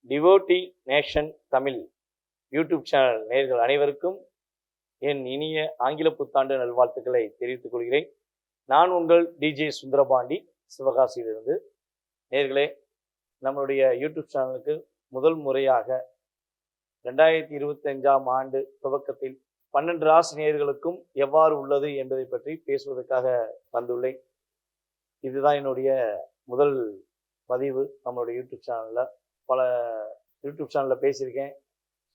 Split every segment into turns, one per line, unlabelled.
Devotee nation Tamil YouTube channel நேயர்கள் அனைவருக்கும் என் இனிய ஆங்கில புத்தாண்டு நல்வாழ்த்துக்களை தெரிவித்துக் கொள்கிறேன். நான் உங்கள் டிஜே சுந்தரபாண்டி, சிவகாசியிலிருந்து. நேயர்களே, நம்மளுடைய யூடியூப் சேனலுக்கு முதல் முறையாக 2025ஆம் ஆண்டு துவக்கத்தில் 12 ராசி நேயர்களுக்கும் எவ்வாறு உள்ளது என்பதை பற்றி பேசுவதற்காக வந்துள்ளேன். இதுதான் என்னுடைய முதல் பதிவு நம்மளுடைய யூடியூப் சேனலில். பல யூடியூப் சேனலில் பேசியிருக்கேன்.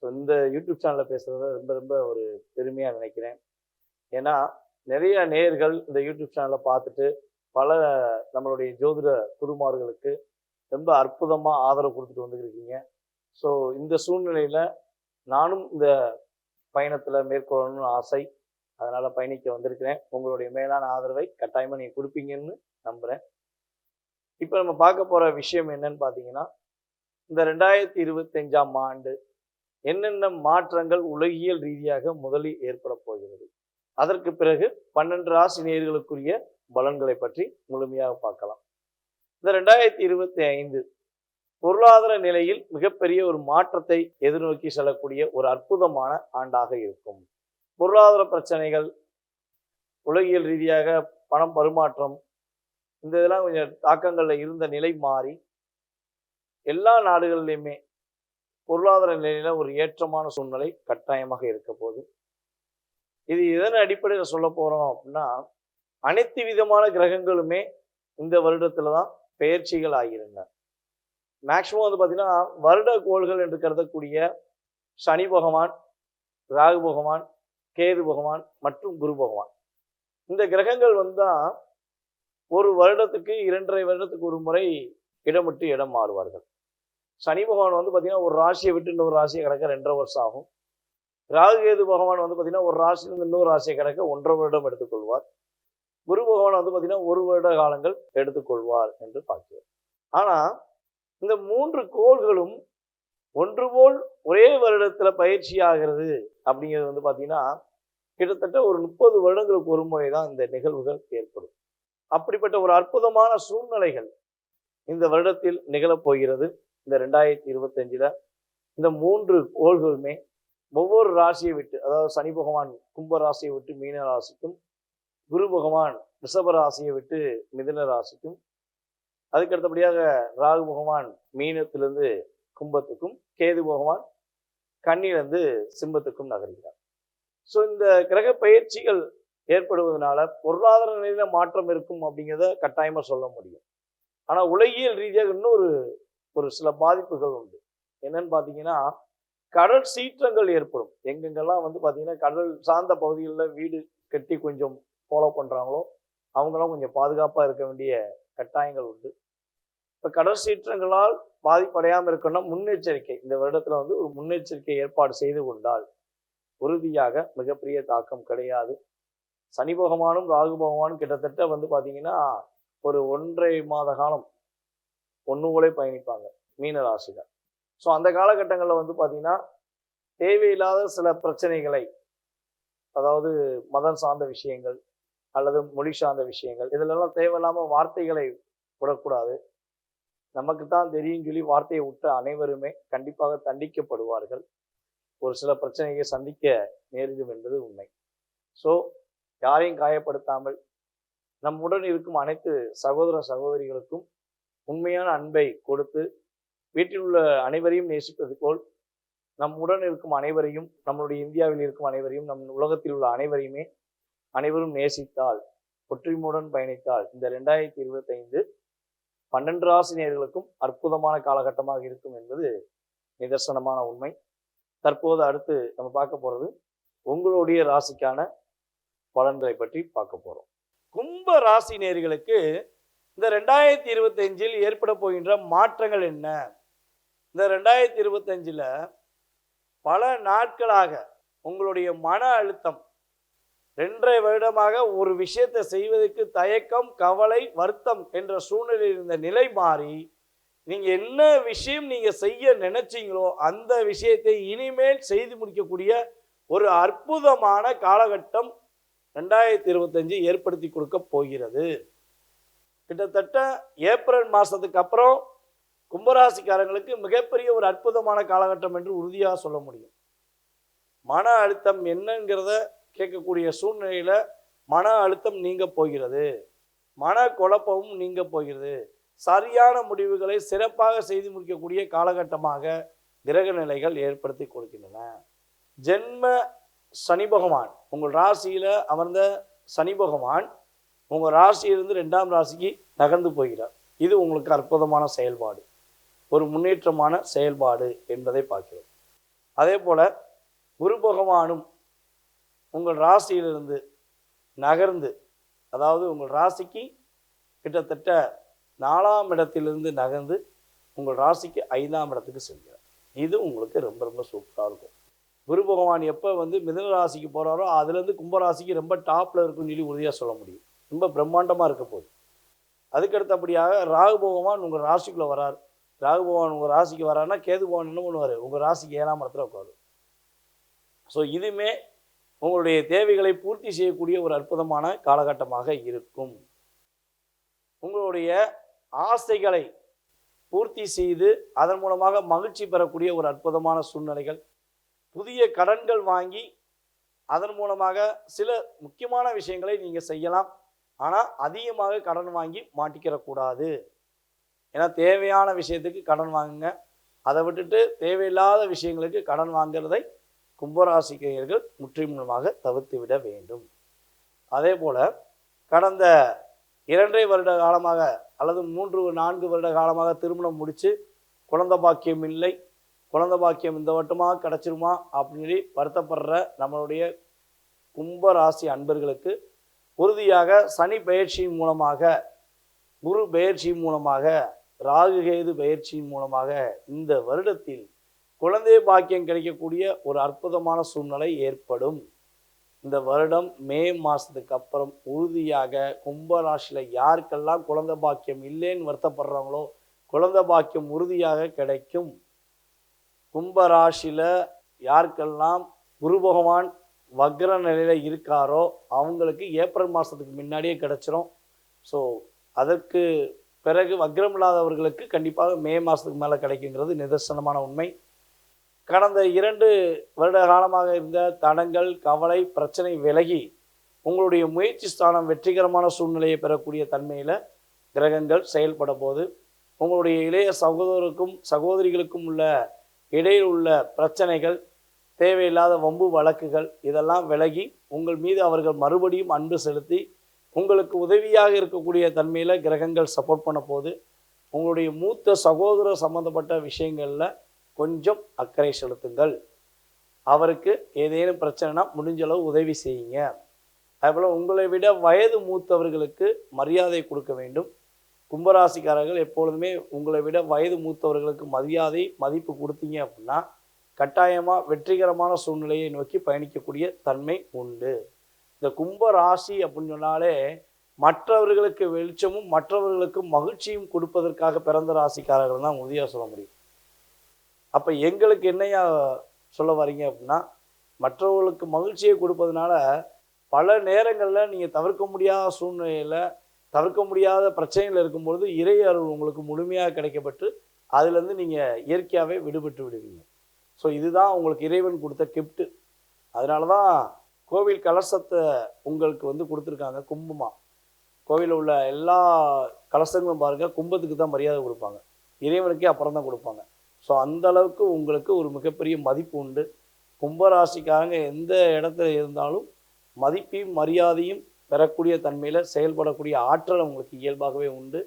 ஸோ இந்த யூடியூப் சேனலில் பேசுகிறத ரொம்ப ரொம்ப ஒரு பெருமையாக நினைக்கிறேன். ஏன்னா நிறைய நேயர்கள் இந்த யூடியூப் சேனலை பார்த்துட்டு பல நம்மளுடைய ஜோதிட குருமார்களுக்கு ரொம்ப அற்புதமாக ஆதரவு கொடுத்துட்டு வந்துருக்கீங்க. ஸோ இந்த சூழ்நிலையில் நானும் இந்த பயணத்தில் மேற்கொள்ளணும்னு ஆசை, அதனால் பயணிக்க வந்திருக்கிறேன். உங்களுடைய மேலான ஆதரவை கட்டாயமாக நீங்கள் கொடுப்பீங்கன்னு நம்புகிறேன். இப்போ நம்ம பார்க்க போகிற விஷயம் என்னன்னு பார்த்தீங்கன்னா, இந்த 2025ஆம் ஆண்டு என்னென்ன மாற்றங்கள் உலகியல் ரீதியாக முதலில் ஏற்பட போகிறது, அதற்கு பிறகு 12 ராசி நேயர்களுக்குரிய பலன்களை பற்றி முழுமையாக பார்க்கலாம். இந்த 2025 பொருளாதார நிலையில் மிகப்பெரிய ஒரு மாற்றத்தை எதிர்நோக்கி செல்லக்கூடிய ஒரு அற்புதமான ஆண்டாக இருக்கும். பொருளாதார பிரச்சனைகள், உலகியல் ரீதியாக பணம் பரிமாற்றம், இந்த இதெல்லாம் கொஞ்சம் தாக்கங்களில் இருந்த நிலை மாறி எல்லா நாடுகளிலுமே பொருளாதார நிலையில ஒரு ஏற்றமான சூழ்நிலை கட்டாயமாக இருக்க போகுது. இது எதன் அடிப்படையில் சொல்ல போறோம் அப்படின்னா, அனைத்து விதமான கிரகங்களுமே இந்த வருடத்துல தான் பெயர்ச்சிகள் ஆகிருங்க. மேக்சிமம் வந்து பார்த்தீங்கன்னா, வருட கோள்கள் என்று கருதக்கூடிய சனி பகவான், ராகு பகவான், கேது பகவான் மற்றும் குரு பகவான், இந்த கிரகங்கள் வந்தா ஒரு வருடத்துக்கு 2.5 வருடத்துக்கு ஒரு முறை இடம் விட்டு இடம் மாறுவார்கள். சனி பகவான் வந்து பார்த்தீங்கன்னா ஒரு ராசியை விட்டு இன்னொரு ராசியை கிடக்க 2.5 வருஷம் ஆகும். ராகு கேது பகவான் வந்து பார்த்தீங்கன்னா ஒரு ராசியிலிருந்து இன்னொரு ராசியை கிடக்க 1.5 வருடம் எடுத்துக்கொள்வார். குரு பகவான் வந்து பார்த்தீங்கன்னா 1 வருட காலங்கள் எடுத்துக்கொள்வார் என்று பார்க்கிறோம். ஆனா இந்த 3 கோள்களும் ஒன்று போல் ஒரே வருடத்துல பயிற்சி ஆகிறது அப்படிங்கிறது வந்து பார்த்தீங்கன்னா கிட்டத்தட்ட ஒரு 30 வருடங்களுக்கு ஒரு முறை தான் இந்த நிகழ்வுகள் ஏற்படும். அப்படிப்பட்ட ஒரு அற்புதமான சூழ்நிலைகள் இந்த வருடத்தில் நிகழப்போகிறது. இந்த 2025ல இந்த 3 கோள்களுமே ஒவ்வொரு ராசியை விட்டு, அதாவது சனி பகவான் கும்ப ராசியை விட்டு மீன ராசிக்கும், குரு பகவான் ரிஷப ராசியை விட்டு மிதுன ராசிக்கும், அதுக்கு அடுத்தபடியாக ராகு பகவான் மீனத்திலிருந்து கும்பத்துக்கும், கேது பகவான் கன்னியிலிருந்து சிம்மத்துக்கும் நகர்கிறார். ஸோ இந்த கிரக பயிற்சிகள் ஏற்படுவதனால பொருளாதார நிலையில மாற்றம் இருக்கும் அப்படிங்கிறத கட்டாயமா சொல்ல முடியும். ஆனா உலகியல் ரீதியாக இன்னொரு சில பாதிப்புகள் உண்டு. என்னன்னு பார்த்தீங்கன்னா, கடல் சீற்றங்கள் ஏற்படும். எங்கெங்கெல்லாம் வந்து பார்த்தீங்கன்னா கடல் சார்ந்த பகுதிகளில் வீடு கட்டி கொஞ்சம் ஃபாலோ பண்ணுறாங்களோ அவங்களாம் கொஞ்சம் பாதுகாப்பாக இருக்க வேண்டிய கட்டாயங்கள் உண்டு. இப்போ கடல் சீற்றங்களால் பாதிப்படையாமல் இருக்கணும்னா முன்னெச்சரிக்கை, இந்த வருடத்தில் வந்து ஒரு முன்னெச்சரிக்கை ஏற்பாடு செய்து கொண்டால் உறுதியாக மிகப்பெரிய தாக்கம் கிடையாது. சனி பகவானும் ராகு பகவானும் கிட்டத்தட்ட வந்து பார்த்தீங்கன்னா ஒரு 1.5 மாத காலம் ஒன்றுகளே பயணிப்பாங்க மீன ராசியில. ஸோ அந்த காலகட்டங்களில் வந்து பார்த்தீங்கன்னா தேவையில்லாத சில பிரச்சனைகளை, அதாவது மதம் சார்ந்த விஷயங்கள் அல்லது மொழி சார்ந்த விஷயங்கள், இதிலெல்லாம் தேவையில்லாமல் வார்த்தைகளை விடக்கூடாது. நமக்கு தான் தெரியும் சொல்லி வார்த்தையை விட்ட அனைவருமே கண்டிப்பாக தண்டிக்கப்படுவார்கள். ஒரு சில பிரச்சனையை சந்திக்க நேரிடும் என்பது உண்மை. ஸோ யாரையும் காயப்படுத்தாமல் நம்முடன் இருக்கும் அனைத்து சகோதர சகோதரிகளுக்கும் உண்மையான அன்பை கொடுத்து வீட்டில் உள்ள அனைவரையும் நேசிப்பது போல் நம்முடன் இருக்கும் அனைவரையும், நம்மளுடைய இந்தியாவில் இருக்கும் அனைவரையும், நம் உலகத்தில் உள்ள அனைவரும் நேசித்தால், ஒற்றுமையுடன் பயணித்தால் இந்த 2025 12 ராசி நேயர்களுக்கும் அற்புதமான காலகட்டமாக இருக்கும் என்பது நிதர்சனமான உண்மை. தற்போது அடுத்து நம்ம பார்க்க போறது உங்களுடைய ராசிக்கான பலன்களை பற்றி பார்க்க போறோம். கும்ப ராசி நேயர்களுக்கு இந்த 2025 ஏற்பட போகின்ற மாற்றங்கள் என்ன? இந்த 2025 பல நாட்களாக உங்களுடைய மன அழுத்தம், 2.5 வருடமாக ஒரு விஷயத்தை செய்வதற்கு தயக்கம், கவலை, வருத்தம் என்ற சூழ்நிலையில் இருந்த நிலை மாறி நீங்க என்ன விஷயம் நீங்க செய்ய நினைச்சீங்களோ அந்த விஷயத்தை இனிமேல் செய்து முடிக்கக்கூடிய ஒரு அற்புதமான காலகட்டம் 2025 ஏற்படுத்தி கொடுக்க போகிறது. கிட்டத்தட்ட ஏப்ரல் மாதத்துக்கு அப்புறம் கும்பராசிக்காரங்களுக்கு மிகப்பெரிய ஒரு அற்புதமான காலகட்டம் என்று உறுதியாக சொல்ல முடியும். மன அழுத்தம் என்னங்கிறத கேட்கக்கூடிய சூழ்நிலையில் மன அழுத்தம் நீங்க போகிறது, மன குழப்பமும் நீங்க போகிறது. சரியான முடிவுகளை சிறப்பாக செய்து முடிக்கக்கூடிய காலகட்டமாக கிரக நிலைகள் ஏற்படுத்தி கொடுக்கின்றன. ஜென்ம சனி பகவான் உங்கள் ராசியில் அமர்ந்த சனி பகவான் உங்கள் ராசியிலிருந்து 2ஆம் ராசிக்கு நகர்ந்து போகிறார். இது உங்களுக்கு அற்புதமான செயல்பாடு, ஒரு முன்னேற்றமான செயல்பாடு என்பதை பார்க்கிறோம். அதே போல குரு பகவானும் உங்கள் ராசியிலிருந்து நகர்ந்து, அதாவது உங்கள் ராசிக்கு கிட்டத்தட்ட 4ஆம் இடத்திலிருந்து நகர்ந்து உங்கள் ராசிக்கு 5ஆம் இடத்துக்கு செல்கிறார். இது உங்களுக்கு ரொம்ப ரொம்ப சூப்பராக இருக்கும். குரு பகவான் எப்போ மிதுன ராசிக்கு போகிறாரோ அதுலேருந்து கும்பராசிக்கு ரொம்ப டாப்பில் இருக்குன்னு சொல்லி உறுதியாக சொல்ல முடியும். ரொம்ப பிரம்மாண்டமாக இருக்க போகுது. அதுக்கடுத்தபடியாக ராகு பகவான் உங்கள் ராசிக்குள்ளே வரார். ராகு பகவான் உங்கள் ராசிக்கு வராருன்னா கேது பகவான் என்ன பண்ணுவார், உங்கள் ராசிக்கு 7ஆம் இடத்துல உட்காரு. ஸோ இதுவுமே உங்களுடைய தேவைகளை பூர்த்தி செய்யக்கூடிய ஒரு அற்புதமான காலகட்டமாக இருக்கும். உங்களுடைய ஆசைகளை பூர்த்தி செய்து அதன் மூலமாக மகிழ்ச்சி பெறக்கூடிய ஒரு அற்புதமான சூழ்நிலைகள், புதிய கடன்கள் வாங்கி அதன் மூலமாக சில முக்கியமான விஷயங்களை நீங்கள் செய்யலாம். ஆனால் அதிகமாக கடன் வாங்கி மாட்டிக்கிறக்கூடாது. ஏன்னா தேவையான விஷயத்துக்கு கடன் வாங்குங்க, அதை விட்டுட்டு தேவையில்லாத விஷயங்களுக்கு கடன் வாங்கிறதை கும்பராசிக்காரர்கள் முற்றிலுமாக தவிர்த்து விட வேண்டும். அதே போல் கடந்த 2.5 வருட காலமாக அல்லது 3-4 வருட காலமாக திருமணம் முடித்து குழந்தை பாக்கியம் இல்லை, குழந்தை பாக்கியம் இந்த வட்டமாக கிடச்சிருமா அப்படின்னு சொல்லி வருத்தப்படுற நம்மளுடைய கும்பராசி அன்பர்களுக்கு உறுதியாக சனி பெயர்ச்சியின் மூலமாக, குரு பெயர்ச்சியின் மூலமாக, ராகு கேது பெயர்ச்சியின் மூலமாக இந்த வருடத்தில் குழந்தை பாக்கியம் கிடைக்கக்கூடிய ஒரு அற்புதமான சூழ்நிலை ஏற்படும். இந்த வருடம் மே மாதத்துக்கு அப்புறம் உறுதியாக கும்பராசியில் யாருக்கெல்லாம் குழந்தை பாக்கியம் இல்லைன்னு வருத்தப்படுறாங்களோ குழந்தை பாக்கியம் உறுதியாக கிடைக்கும். கும்பராசியில் யாருக்கெல்லாம் குரு பகவான் வக்ர நிலையில் இருக்காரோ அவங்களுக்கு ஏப்ரல் மாதத்துக்கு முன்னாடியே கிடச்சிரும். ஸோ அதற்கு பிறகு வக்ரம் இல்லாதவர்களுக்கு கண்டிப்பாக மே மாதத்துக்கு மேலே கிடைக்குங்கிறது நிதர்சனமான உண்மை. கடந்த 2 வருட காலமாக இருந்த தடங்கள், கவலை, பிரச்சனை விலகி உங்களுடைய முயற்சி ஸ்தானம் வெற்றிகரமான சூழ்நிலையை பெறக்கூடிய தன்மையில் கிரகங்கள் செயல்பட போது உங்களுடைய இளைய சகோதரருக்கும் சகோதரிகளுக்கும் உள்ள இடையில் உள்ள பிரச்சனைகள், தேவையில்லாத வம்பு வழக்குகள் இதெல்லாம் விலகி உங்கள் மீது அவர்கள் மறுபடியும் அன்பு செலுத்தி உங்களுக்கு உதவியாக இருக்கக்கூடிய தன்மையில் கிரகங்கள் சப்போர்ட் பண்ண போது உங்களுடைய மூத்த சகோதர சம்பந்தப்பட்ட விஷயங்களில் கொஞ்சம் அக்கறை செலுத்துங்கள். அவருக்கு ஏதேனும் பிரச்சனைனா முடிஞ்சளவு உதவி செய்யுங்க. அதேபோல் உங்களை விட வயது மூத்தவர்களுக்கு மரியாதை கொடுக்க வேண்டும். கும்பராசிக்காரர்கள் எப்பொழுதுமே உங்களை விட வயது மூத்தவர்களுக்கு மரியாதை மதிப்பு கொடுத்தீங்க அப்படின்னா கட்டாயமாக வெற்றிகரமான சூழ்நிலையை நோக்கி பயணிக்கக்கூடிய தன்மை உண்டு. இந்த கும்பராசி அப்படின்னு சொன்னாலே மற்றவர்களுக்கு வெளிச்சமும் மற்றவர்களுக்கு மகிழ்ச்சியும் கொடுப்பதற்காக பிறந்த ராசிக்காரர்கள் தான் உறுதியாக சொல்ல முடியும். அப்போ எங்களுக்கு என்னையா சொல்ல வரீங்க அப்படின்னா, மற்றவர்களுக்கு மகிழ்ச்சியை கொடுப்பதனால பல நேரங்களில் நீங்கள் தவிர்க்க முடியாத சூழ்நிலையில் தவிர்க்க முடியாத பிரச்சனைகள் இருக்கும்பொழுது இறை அருள் உங்களுக்கு முழுமையாக கிடைக்கப்பட்டு அதுலேருந்து நீங்கள் இயற்கையாகவே விடுபட்டு விடுவீங்க. ஸோ இதுதான் உங்களுக்கு இறைவன் கொடுத்த கிஃப்ட்டு. அதனால தான் கோவில் கலசத்தை உங்களுக்கு கொடுத்துருக்காங்க கும்பமாக. கோவிலில் உள்ள எல்லா கலசங்களும் பாருங்கள் கும்பத்துக்கு தான் மரியாதை கொடுப்பாங்க, இறைவனுக்கே அப்புறம் தான் கொடுப்பாங்க. ஸோ அந்தளவுக்கு உங்களுக்கு ஒரு மிகப்பெரிய மதிப்பு உண்டு. கும்பராசிக்காரங்க எந்த இடத்துல இருந்தாலும் மதிப்பையும் மரியாதையும் பெறக்கூடிய தன்மையில் செயல்படக்கூடிய ஆற்றல் உங்களுக்கு இயல்பாகவே உண்டு.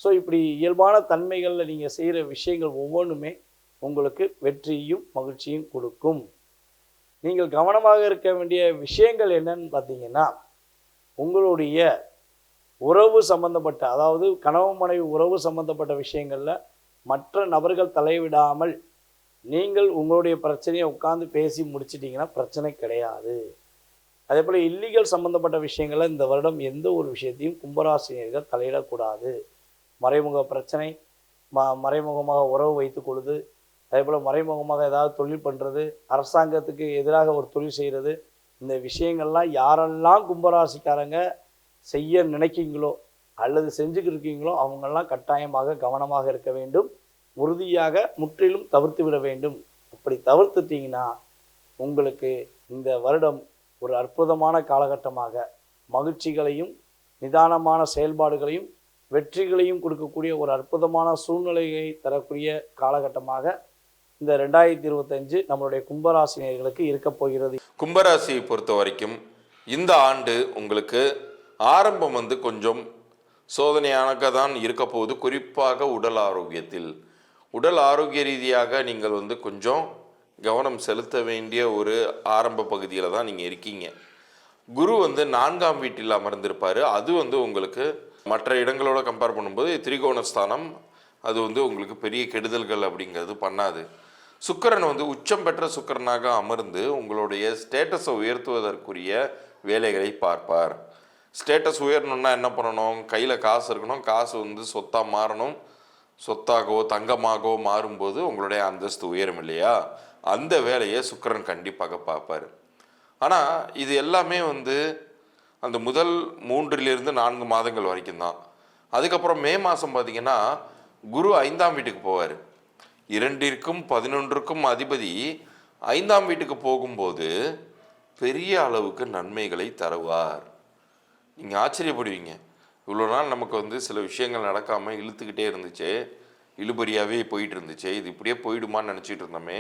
ஸோ இப்படி இயல்பான தன்மைகளில் நீங்கள் செய்கிற விஷயங்கள் ஒவ்வொன்றுமே உங்களுக்கு வெற்றியும் மகிழ்ச்சியும் கொடுக்கும். நீங்கள் கவனமாக இருக்க வேண்டிய விஷயங்கள் என்னன்னு பார்த்தீங்கன்னா, உங்களுடைய உறவு சம்பந்தப்பட்ட, அதாவது கணவன் மனைவி உறவு சம்பந்தப்பட்ட விஷயங்களில் மற்ற நபர்கள் தலையிடாமல் நீங்கள் உங்களுடைய பிரச்சனையை உட்கார்ந்து பேசி முடிச்சிட்டிங்கன்னா பிரச்சனை கிடையாது. அதே போல் இல்லீகல் சம்பந்தப்பட்ட விஷயங்களில் இந்த வருடம் எந்த ஒரு விஷயத்தையும் கும்பராசினியர்கள் தலையிடக்கூடாது. மறைமுக பிரச்சனை, மறைமுகமாக உறவு வைத்து கொள்வது, அதே போல் மறைமுகமாக ஏதாவது தொழில் பண்ணுறது, அரசாங்கத்துக்கு எதிராக ஒரு தொழில் செய்கிறது, இந்த விஷயங்கள்லாம் யாரெல்லாம் கும்பராசிக்காரங்க செய்ய நினைக்கிங்களோ அல்லது செஞ்சுக்கிட்டு இருக்கீங்களோ அவங்கெல்லாம் கட்டாயமாக கவனமாக இருக்க வேண்டும். உறுதியாக முற்றிலும் தவிர்த்து விட வேண்டும். அப்படி தவிர்த்துட்டீங்கன்னா உங்களுக்கு இந்த வருடம் ஒரு அற்புதமான காலகட்டமாக மகிழ்ச்சிகளையும் நிதானமான செயல்பாடுகளையும் வெற்றிகளையும் கொடுக்கக்கூடிய ஒரு அற்புதமான சூழ்நிலையை தரக்கூடிய காலகட்டமாக இந்த 2025 நம்மளுடைய கும்பராசினியர்களுக்கு இருக்க போகிறது.
கும்பராசியை பொறுத்த வரைக்கும் இந்த ஆண்டு உங்களுக்கு ஆரம்பம் கொஞ்சம் சோதனையாக தான் இருக்க போகுது. குறிப்பாக உடல் ஆரோக்கியத்தில், உடல் ஆரோக்கிய ரீதியாக நீங்கள் கொஞ்சம் கவனம் செலுத்த வேண்டிய ஒரு ஆரம்ப பகுதியில் தான் நீங்கள் இருக்கீங்க. குரு 4ஆம் வீட்டில் அமர்ந்திருப்பார். அது உங்களுக்கு மற்ற இடங்களோட கம்பேர் பண்ணும்போது திரிகோணஸ்தானம், அது உங்களுக்கு பெரிய கெடுதல்கள் அப்படிங்கிறது பண்ணாது. சுக்கிரன் உச்சம் பெற்ற சுக்கிரனாக அமர்ந்து உங்களுடைய ஸ்டேட்டஸை உயர்த்துவதற்குரிய வேலைகளை பார்ப்பார். ஸ்டேட்டஸ் உயரணும்னா என்ன பண்ணணும்? கையில் காசு இருக்கணும். காசு சொத்தாக மாறணும். சொத்தாகவோ தங்கமாகவோ மாறும்போது உங்களுடைய அந்தஸ்து உயரும் இல்லையா? அந்த வேலையை சுக்கிரன் கண்டிப்பாக பார்ப்பார். ஆனால் இது எல்லாமே அந்த முதல் 3லிருந்து 4 மாதங்கள் வரைக்கும் தான். அதுக்கப்புறம் மே மாதம் பார்த்திங்கன்னா குரு 5ஆம் வீட்டுக்கு போவார். 2ற்கும் 11ற்கும் அதிபதி 5ஆம் வீட்டுக்கு போகும்போது பெரிய அளவுக்கு நன்மைகளை தருவார். நீங்கள் ஆச்சரியப்படுவீங்க. இவ்வளோ நாள் நமக்கு சில விஷயங்கள் நடக்காமல் இழுத்துக்கிட்டே இருந்துச்சு, இழுபறியாகவே போயிட்டு இருந்துச்சு, இது இப்படியே போயிடுமான்னு நினச்சிட்டு இருந்தோமே,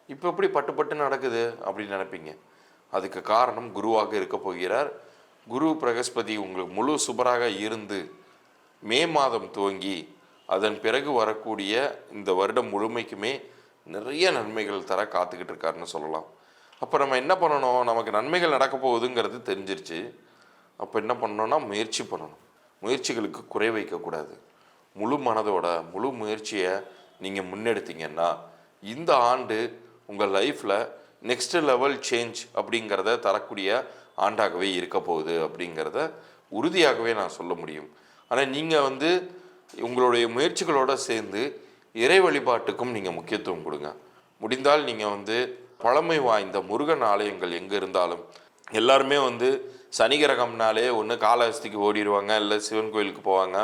இப்போ எப்படி பட்டு பட்டு நடக்குது அப்படின்னு நினைப்பீங்க. அதுக்கு காரணம் குருவாக இருக்க போகிறார். குரு பிரகஸ்பதி உங்களுக்கு முழு சுபராக இருந்து மே மாதம் துவங்கி அதன் பிறகு வரக்கூடிய இந்த வருடம் முழுமைக்குமே நிறைய நன்மைகள் தர காத்துக்கிட்டு இருக்காருன்னு சொல்லலாம். அப்போ நம்ம என்ன பண்ணணும்? நமக்கு நன்மைகள் நடக்க போகுதுங்கிறது தெரிஞ்சிருச்சு. அப்போ என்ன பண்ணணும்னா முயற்சி பண்ணணும். முயற்சிகளுக்கு குறை வைக்கக்கூடாது. முழு மனதோட முழு முயற்சியை நீங்கள் முன்னெடுத்தீங்கன்னா இந்த ஆண்டு உங்கள் லைஃப்பில் நெக்ஸ்ட் லெவல் சேஞ்ச் அப்படிங்கிறத தரக்கூடிய ஆண்டாகவே இருக்க போகுது அப்படிங்கிறத உறுதியாகவே நான் சொல்ல முடியும். ஆனால் நீங்கள் உங்களுடைய முயற்சிகளோடு சேர்ந்து இறை வழிபாட்டுக்கும் நீங்கள் முக்கியத்துவம் கொடுங்க. முடிந்தால் நீங்கள் பழமை வாய்ந்த முருகன் ஆலயங்கள் எங்கே இருந்தாலும், எல்லாருமே சனி கிரகம்னாலே ஒன்று காளஹஸ்திக்கு ஓடிடுவாங்க, இல்லை சிவன் கோயிலுக்கு போவாங்க.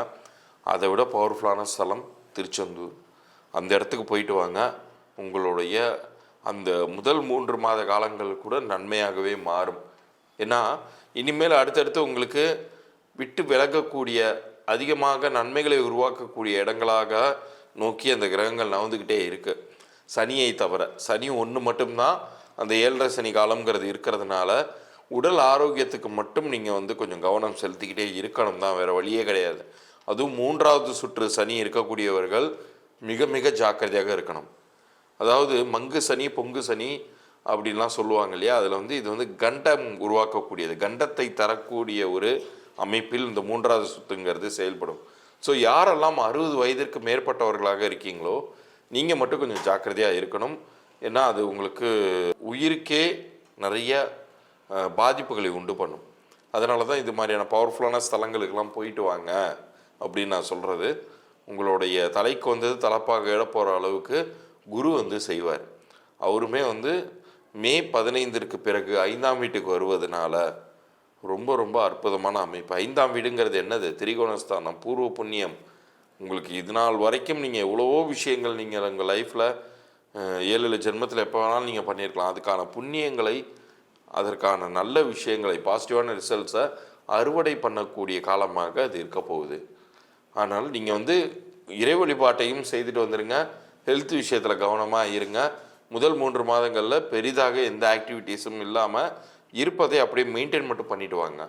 அதை விட பவர்ஃபுல்லான ஸ்தலம் திருச்செந்தூர். அந்த இடத்துக்கு போயிட்டு வாங்க. உங்களுடைய அந்த முதல் 3 மாத காலங்கள் கூட நன்மையாகவே மாறும். ஏன்னா இனிமேல் அடுத்தடுத்து உங்களுக்கு விட்டு விலகக்கூடிய அதிகமாக நன்மைகளை உருவாக்கக்கூடிய இடங்களாக நோக்கி அந்த கிரகங்கள் நகர்ந்துக்கிட்டே இருக்கு. சனியை தவிர சனி 1 மட்டும்தான் அந்த 7.5 சனி காலம்ங்கிறது இருக்கிறதுனால உடல் ஆரோக்கியத்துக்கு மட்டும் நீங்கள் கொஞ்சம் கவனம் செலுத்திக்கிட்டே இருக்கணும் தான், வேறு வழியே கிடையாது. அதுவும் 3வது சுற்று சனி இருக்கக்கூடியவர்கள் மிக மிக ஜாக்கிரதையாக இருக்கணும். அதாவது மங்கு சனி பொங்கு சனி அப்படின்லாம் சொல்லுவாங்க இல்லையா? அதில் இது கண்டம் உருவாக்கக்கூடியது, கண்டத்தை தரக்கூடிய ஒரு அமைப்பில் இந்த 3வது சுத்துங்கிறது செயல்படும். ஸோ யாரெல்லாம் 60 வயதிற்கு மேற்பட்டவர்களாக இருக்கீங்களோ நீங்கள் மட்டும் கொஞ்சம் ஜாக்கிரதையாக இருக்கணும். ஏன்னா அது உங்களுக்கு உயிருக்கே நிறைய பாதிப்புகளை உண்டு பண்ணும். அதனால தான் இது மாதிரியான பவர்ஃபுல்லான ஸ்தலங்களுக்கெல்லாம் போயிட்டு வாங்க அப்படின்னு நான் சொல்கிறது. உங்களுடைய தலைக்கு தலப்பாக இட போகிற அளவுக்கு குரு செய்வார். அவருமே மே 15ற்கு பிறகு 5ஆம் வீட்டுக்கு வருவதனால ரொம்ப ரொம்ப அற்புதமான அமைப்பு. 5ஆம் வீடுங்கிறது என்னது? திரிகோணஸ்தானம், பூர்வ புண்ணியம். உங்களுக்கு இது நாள் வரைக்கும் நீங்கள் எவ்வளவோ விஷயங்கள் நீங்கள் உங்கள் லைஃப்பில் 7 ஜென்மத்தில் எப்போ வேணாலும் நீங்கள் பண்ணியிருக்கலாம். அதுக்கான புண்ணியங்களை, அதற்கான நல்ல விஷயங்களை, பாசிட்டிவான ரிசல்ட்ஸை அறுவடை பண்ணக்கூடிய காலமாக அது இருக்க போகுது. ஆனால் நீங்கள் இறை வழிபாட்டையும் செய்துட்டு வந்துடுங்க. ஹெல்த் விஷயத்தில் கவனமாக இருங்க. முதல் 3 மாதங்களில் பெரிதாக எந்த ஆக்டிவிட்டீஸும் இல்லாமல் இருப்பதை அப்படியே மெயின்டைன் மட்டும் பண்ணிட்டு வாங்க.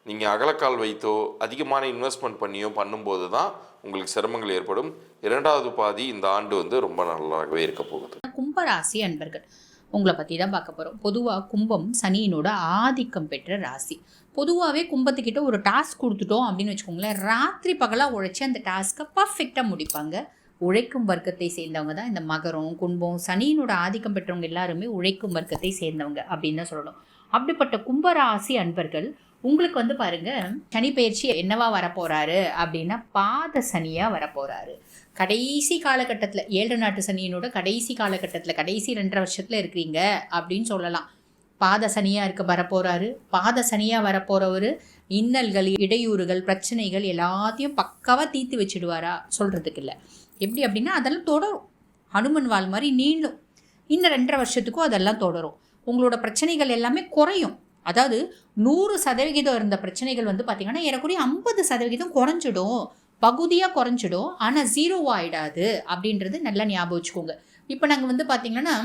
நீங்கள் அகலக்கால் வைத்தோ அதிகமான இன்வெஸ்ட்மெண்ட் பண்ணியோ பண்ணும்போது தான் உங்களுக்கு சிரமங்கள் ஏற்படும். 2வது பாதி இந்த ஆண்டு ரொம்ப நல்லாகவே இருக்க போகுது.
கும்பராசி அன்பர்கள் உங்களை பற்றி தான் பார்க்க போகிறோம். பொதுவாக கும்பம் சனியினோட ஆதிக்கம் பெற்ற ராசி. பொதுவாகவே கும்பத்துக்கிட்ட ஒரு டாஸ்க் கொடுத்துட்டோம் அப்படின்னு வச்சுக்கோங்களேன், ராத்திரி பகலாக உழைச்சி அந்த டாஸ்க்கை பர்ஃபெக்டாக முடிப்பாங்க. உழைக்கும் வர்க்கத்தை சேர்ந்தவங்க தான் இந்த மகரம், கும்பம். சனியினோட ஆதிக்கம் பெற்றவங்க எல்லாருமே உழைக்கும் வர்க்கத்தை சேர்ந்தவங்க அப்படின்னு தான் சொல்லணும். அப்படிப்பட்ட கும்பராசி அன்பர்கள் உங்களுக்கு பாருங்க, சனி பயிற்சி என்னவா வரப்போறாரு அப்படின்னா பாத சனியா வரப்போறாரு. கடைசி காலகட்டத்தில் 7 நாட்டு சனியினோட கடைசி காலகட்டத்தில் கடைசி 2.5 வருஷத்துல இருக்கிறீங்க அப்படின்னு சொல்லலாம். பாத சனியா இருக்க வரப்போறாரு. பாத சனியா வரப்போறவர் இன்னல்கள், இடையூறுகள், பிரச்சனைகள் எல்லாத்தையும் பக்காவா தீர்த்து வச்சிடுவாரா சொல்றதுக்கு இல்லை. எப்படி அப்படின்னா அதெல்லாம் தொடரும், ஹனுமன் வால் மாதிரி நீளும். இன்னும் 2.5 வருஷத்துக்கும் அதெல்லாம் தொடரும். உங்களோட பிரச்சனைகள் எல்லாமே குறையும். அதாவது 100% இருந்த பிரச்சனைகள் வந்து பார்த்திங்கன்னா ஏறக்குறைய 50% குறைஞ்சிடும், பகுதியாக குறைஞ்சிடும். ஆனால் 0 ஆகிடாது அப்படின்றது நல்லா ஞாபகம் வச்சுக்கோங்க. இப்போ நாங்கள் வந்து பார்த்திங்கன்னா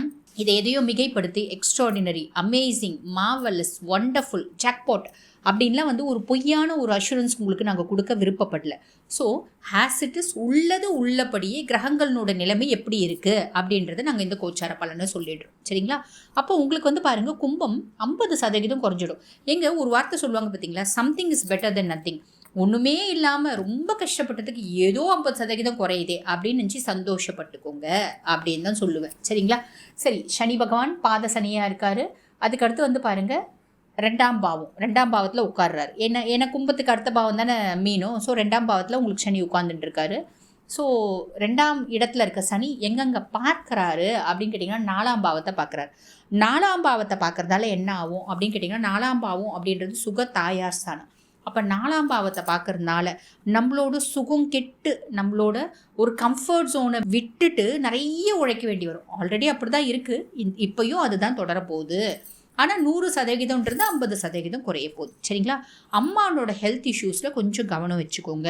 இதை எதையோ மிகைப்படுத்தி extraordinary, amazing, marvellous, wonderful, jackpot அப்படின்லாம் வந்து ஒரு பொய்யான ஒரு அஷூரன்ஸ் உங்களுக்கு நாங்கள் கொடுக்க விருப்பப்படல. ஸோ ஹேஸ் இட் இஸ், உள்ளது உள்ளபடியே கிரகங்களோட நிலைமை எப்படி இருக்குது அப்படின்றத நாங்கள் இந்த கோச்சார பலனை சொல்லிடுறோம். சரிங்களா? அப்போ உங்களுக்கு வந்து பாருங்கள், கும்பம் 50% குறைஞ்சிடும். எங்க ஒரு வார்த்தை சொல்லுவாங்க பார்த்தீங்களா, something is better then nothing. ஒன்றுமே இல்லாமல் ரொம்ப கஷ்டப்பட்டதுக்கு ஏதோ 50% குறையுதே அப்படின்னு நினச்சி சந்தோஷப்பட்டுக்கோங்க அப்படின்னு தான் சொல்லுவேன். சரிங்களா? சரி, சனி பகவான் பாத சனியாக இருக்கார். அதுக்கடுத்து வந்து பாருங்கள் 2ஆம் பாவம், 2ஆம் பாவத்தில் உட்கார்றாரு. ஏன்னா கும்பத்துக்கு அடுத்த பாவம் தானே மீனும். ஸோ 2ஆம் பாவத்தில் உங்களுக்கு சனி உட்காந்துட்டு இருக்காரு. ஸோ 2ஆம் இடத்துல இருக்க சனி எங்கெங்கே பார்க்குறாரு அப்படின்னு கேட்டிங்கன்னா 4ஆம் பாவத்தை பார்க்குறாரு. 4ஆம் பாவத்தை பார்க்குறதால என்ன ஆகும் அப்படின்னு கேட்டிங்கன்னா, 4ஆம் பாவம் அப்படின்றது சுக தாயார் ஸ்தானம். அப்போ 4ஆம் பாவத்தை பார்க்கறதுனால நம்மளோட சுகம் கெட்டு நம்மளோட ஒரு கம்ஃபர்ட் ஜோனை விட்டுட்டு நிறைய உழைக்க வேண்டி வரும். ஆல்ரெடி அப்படி தான் இருக்குது, இப்போயும் அதுதான் தொடரப்போகுது. ஆனால் 100%ன்றது 50% குறைய போகுது. சரிங்களா? அம்மாவோட ஹெல்த் இஷ்யூஸில் கொஞ்சம் கவனம் வச்சுக்கோங்க.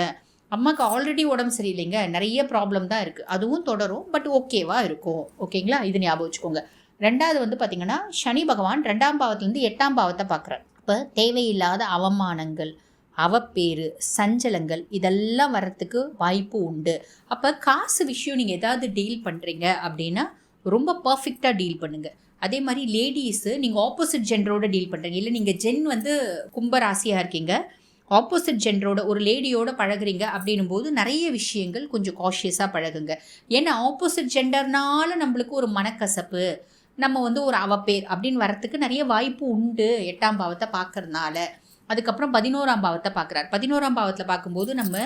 அம்மாவுக்கு ஆல்ரெடி உடம்பு சரியில்லைங்க, நிறைய ப்ராப்ளம் தான் இருக்குது, அதுவும் தொடரும், பட் ஓகேவா இருக்கும். ஓகேங்களா? இது ஞாபகம் வச்சுக்கோங்க. 2வது வந்து பார்த்திங்கன்னா சனி பகவான் 2ஆம் பாவத்துலேருந்து 8ஆம் பாவத்தை பார்க்குறார். இப்போ தேவையில்லாத அவமானங்கள், அவப்பேறு, சஞ்சலங்கள் இதெல்லாம் வர்றதுக்கு வாய்ப்பு உண்டு. அப்போ காசு விஷயம் நீங்கள் ஏதாவது டீல் பண்ணுறீங்க அப்படின்னா ரொம்ப பர்ஃபெக்டாக டீல் பண்ணுங்கள். அதே மாதிரி லேடிஸு, நீங்கள் ஆப்போசிட் ஜெண்டரோட டீல் பண்ணுறீங்க, இல்லை நீங்கள் ஜென் வந்து கும்பராசியாக இருக்கீங்க, ஆப்போசிட் ஜெண்டரோட ஒரு லேடியோட பழகுறீங்க அப்படின்னும் போது நிறைய விஷயங்கள் கொஞ்சம் காஷியஸாக பழகுங்க. ஏன்னா ஆப்போசிட் ஜெண்டர்னால நம்மளுக்கு ஒரு மனக்கசப்பு, நம்ம வந்து ஒரு அவப்பேர் அப்படின்னு வரத்துக்கு நிறைய வாய்ப்பு உண்டு 8ஆம் பாவத்தை பார்க்கறதுனால. அதுக்கப்புறம் 11ஆம் பாவத்தை பார்க்குறாரு. 11ஆம் பாவத்தில் பார்க்கும்போது நம்ம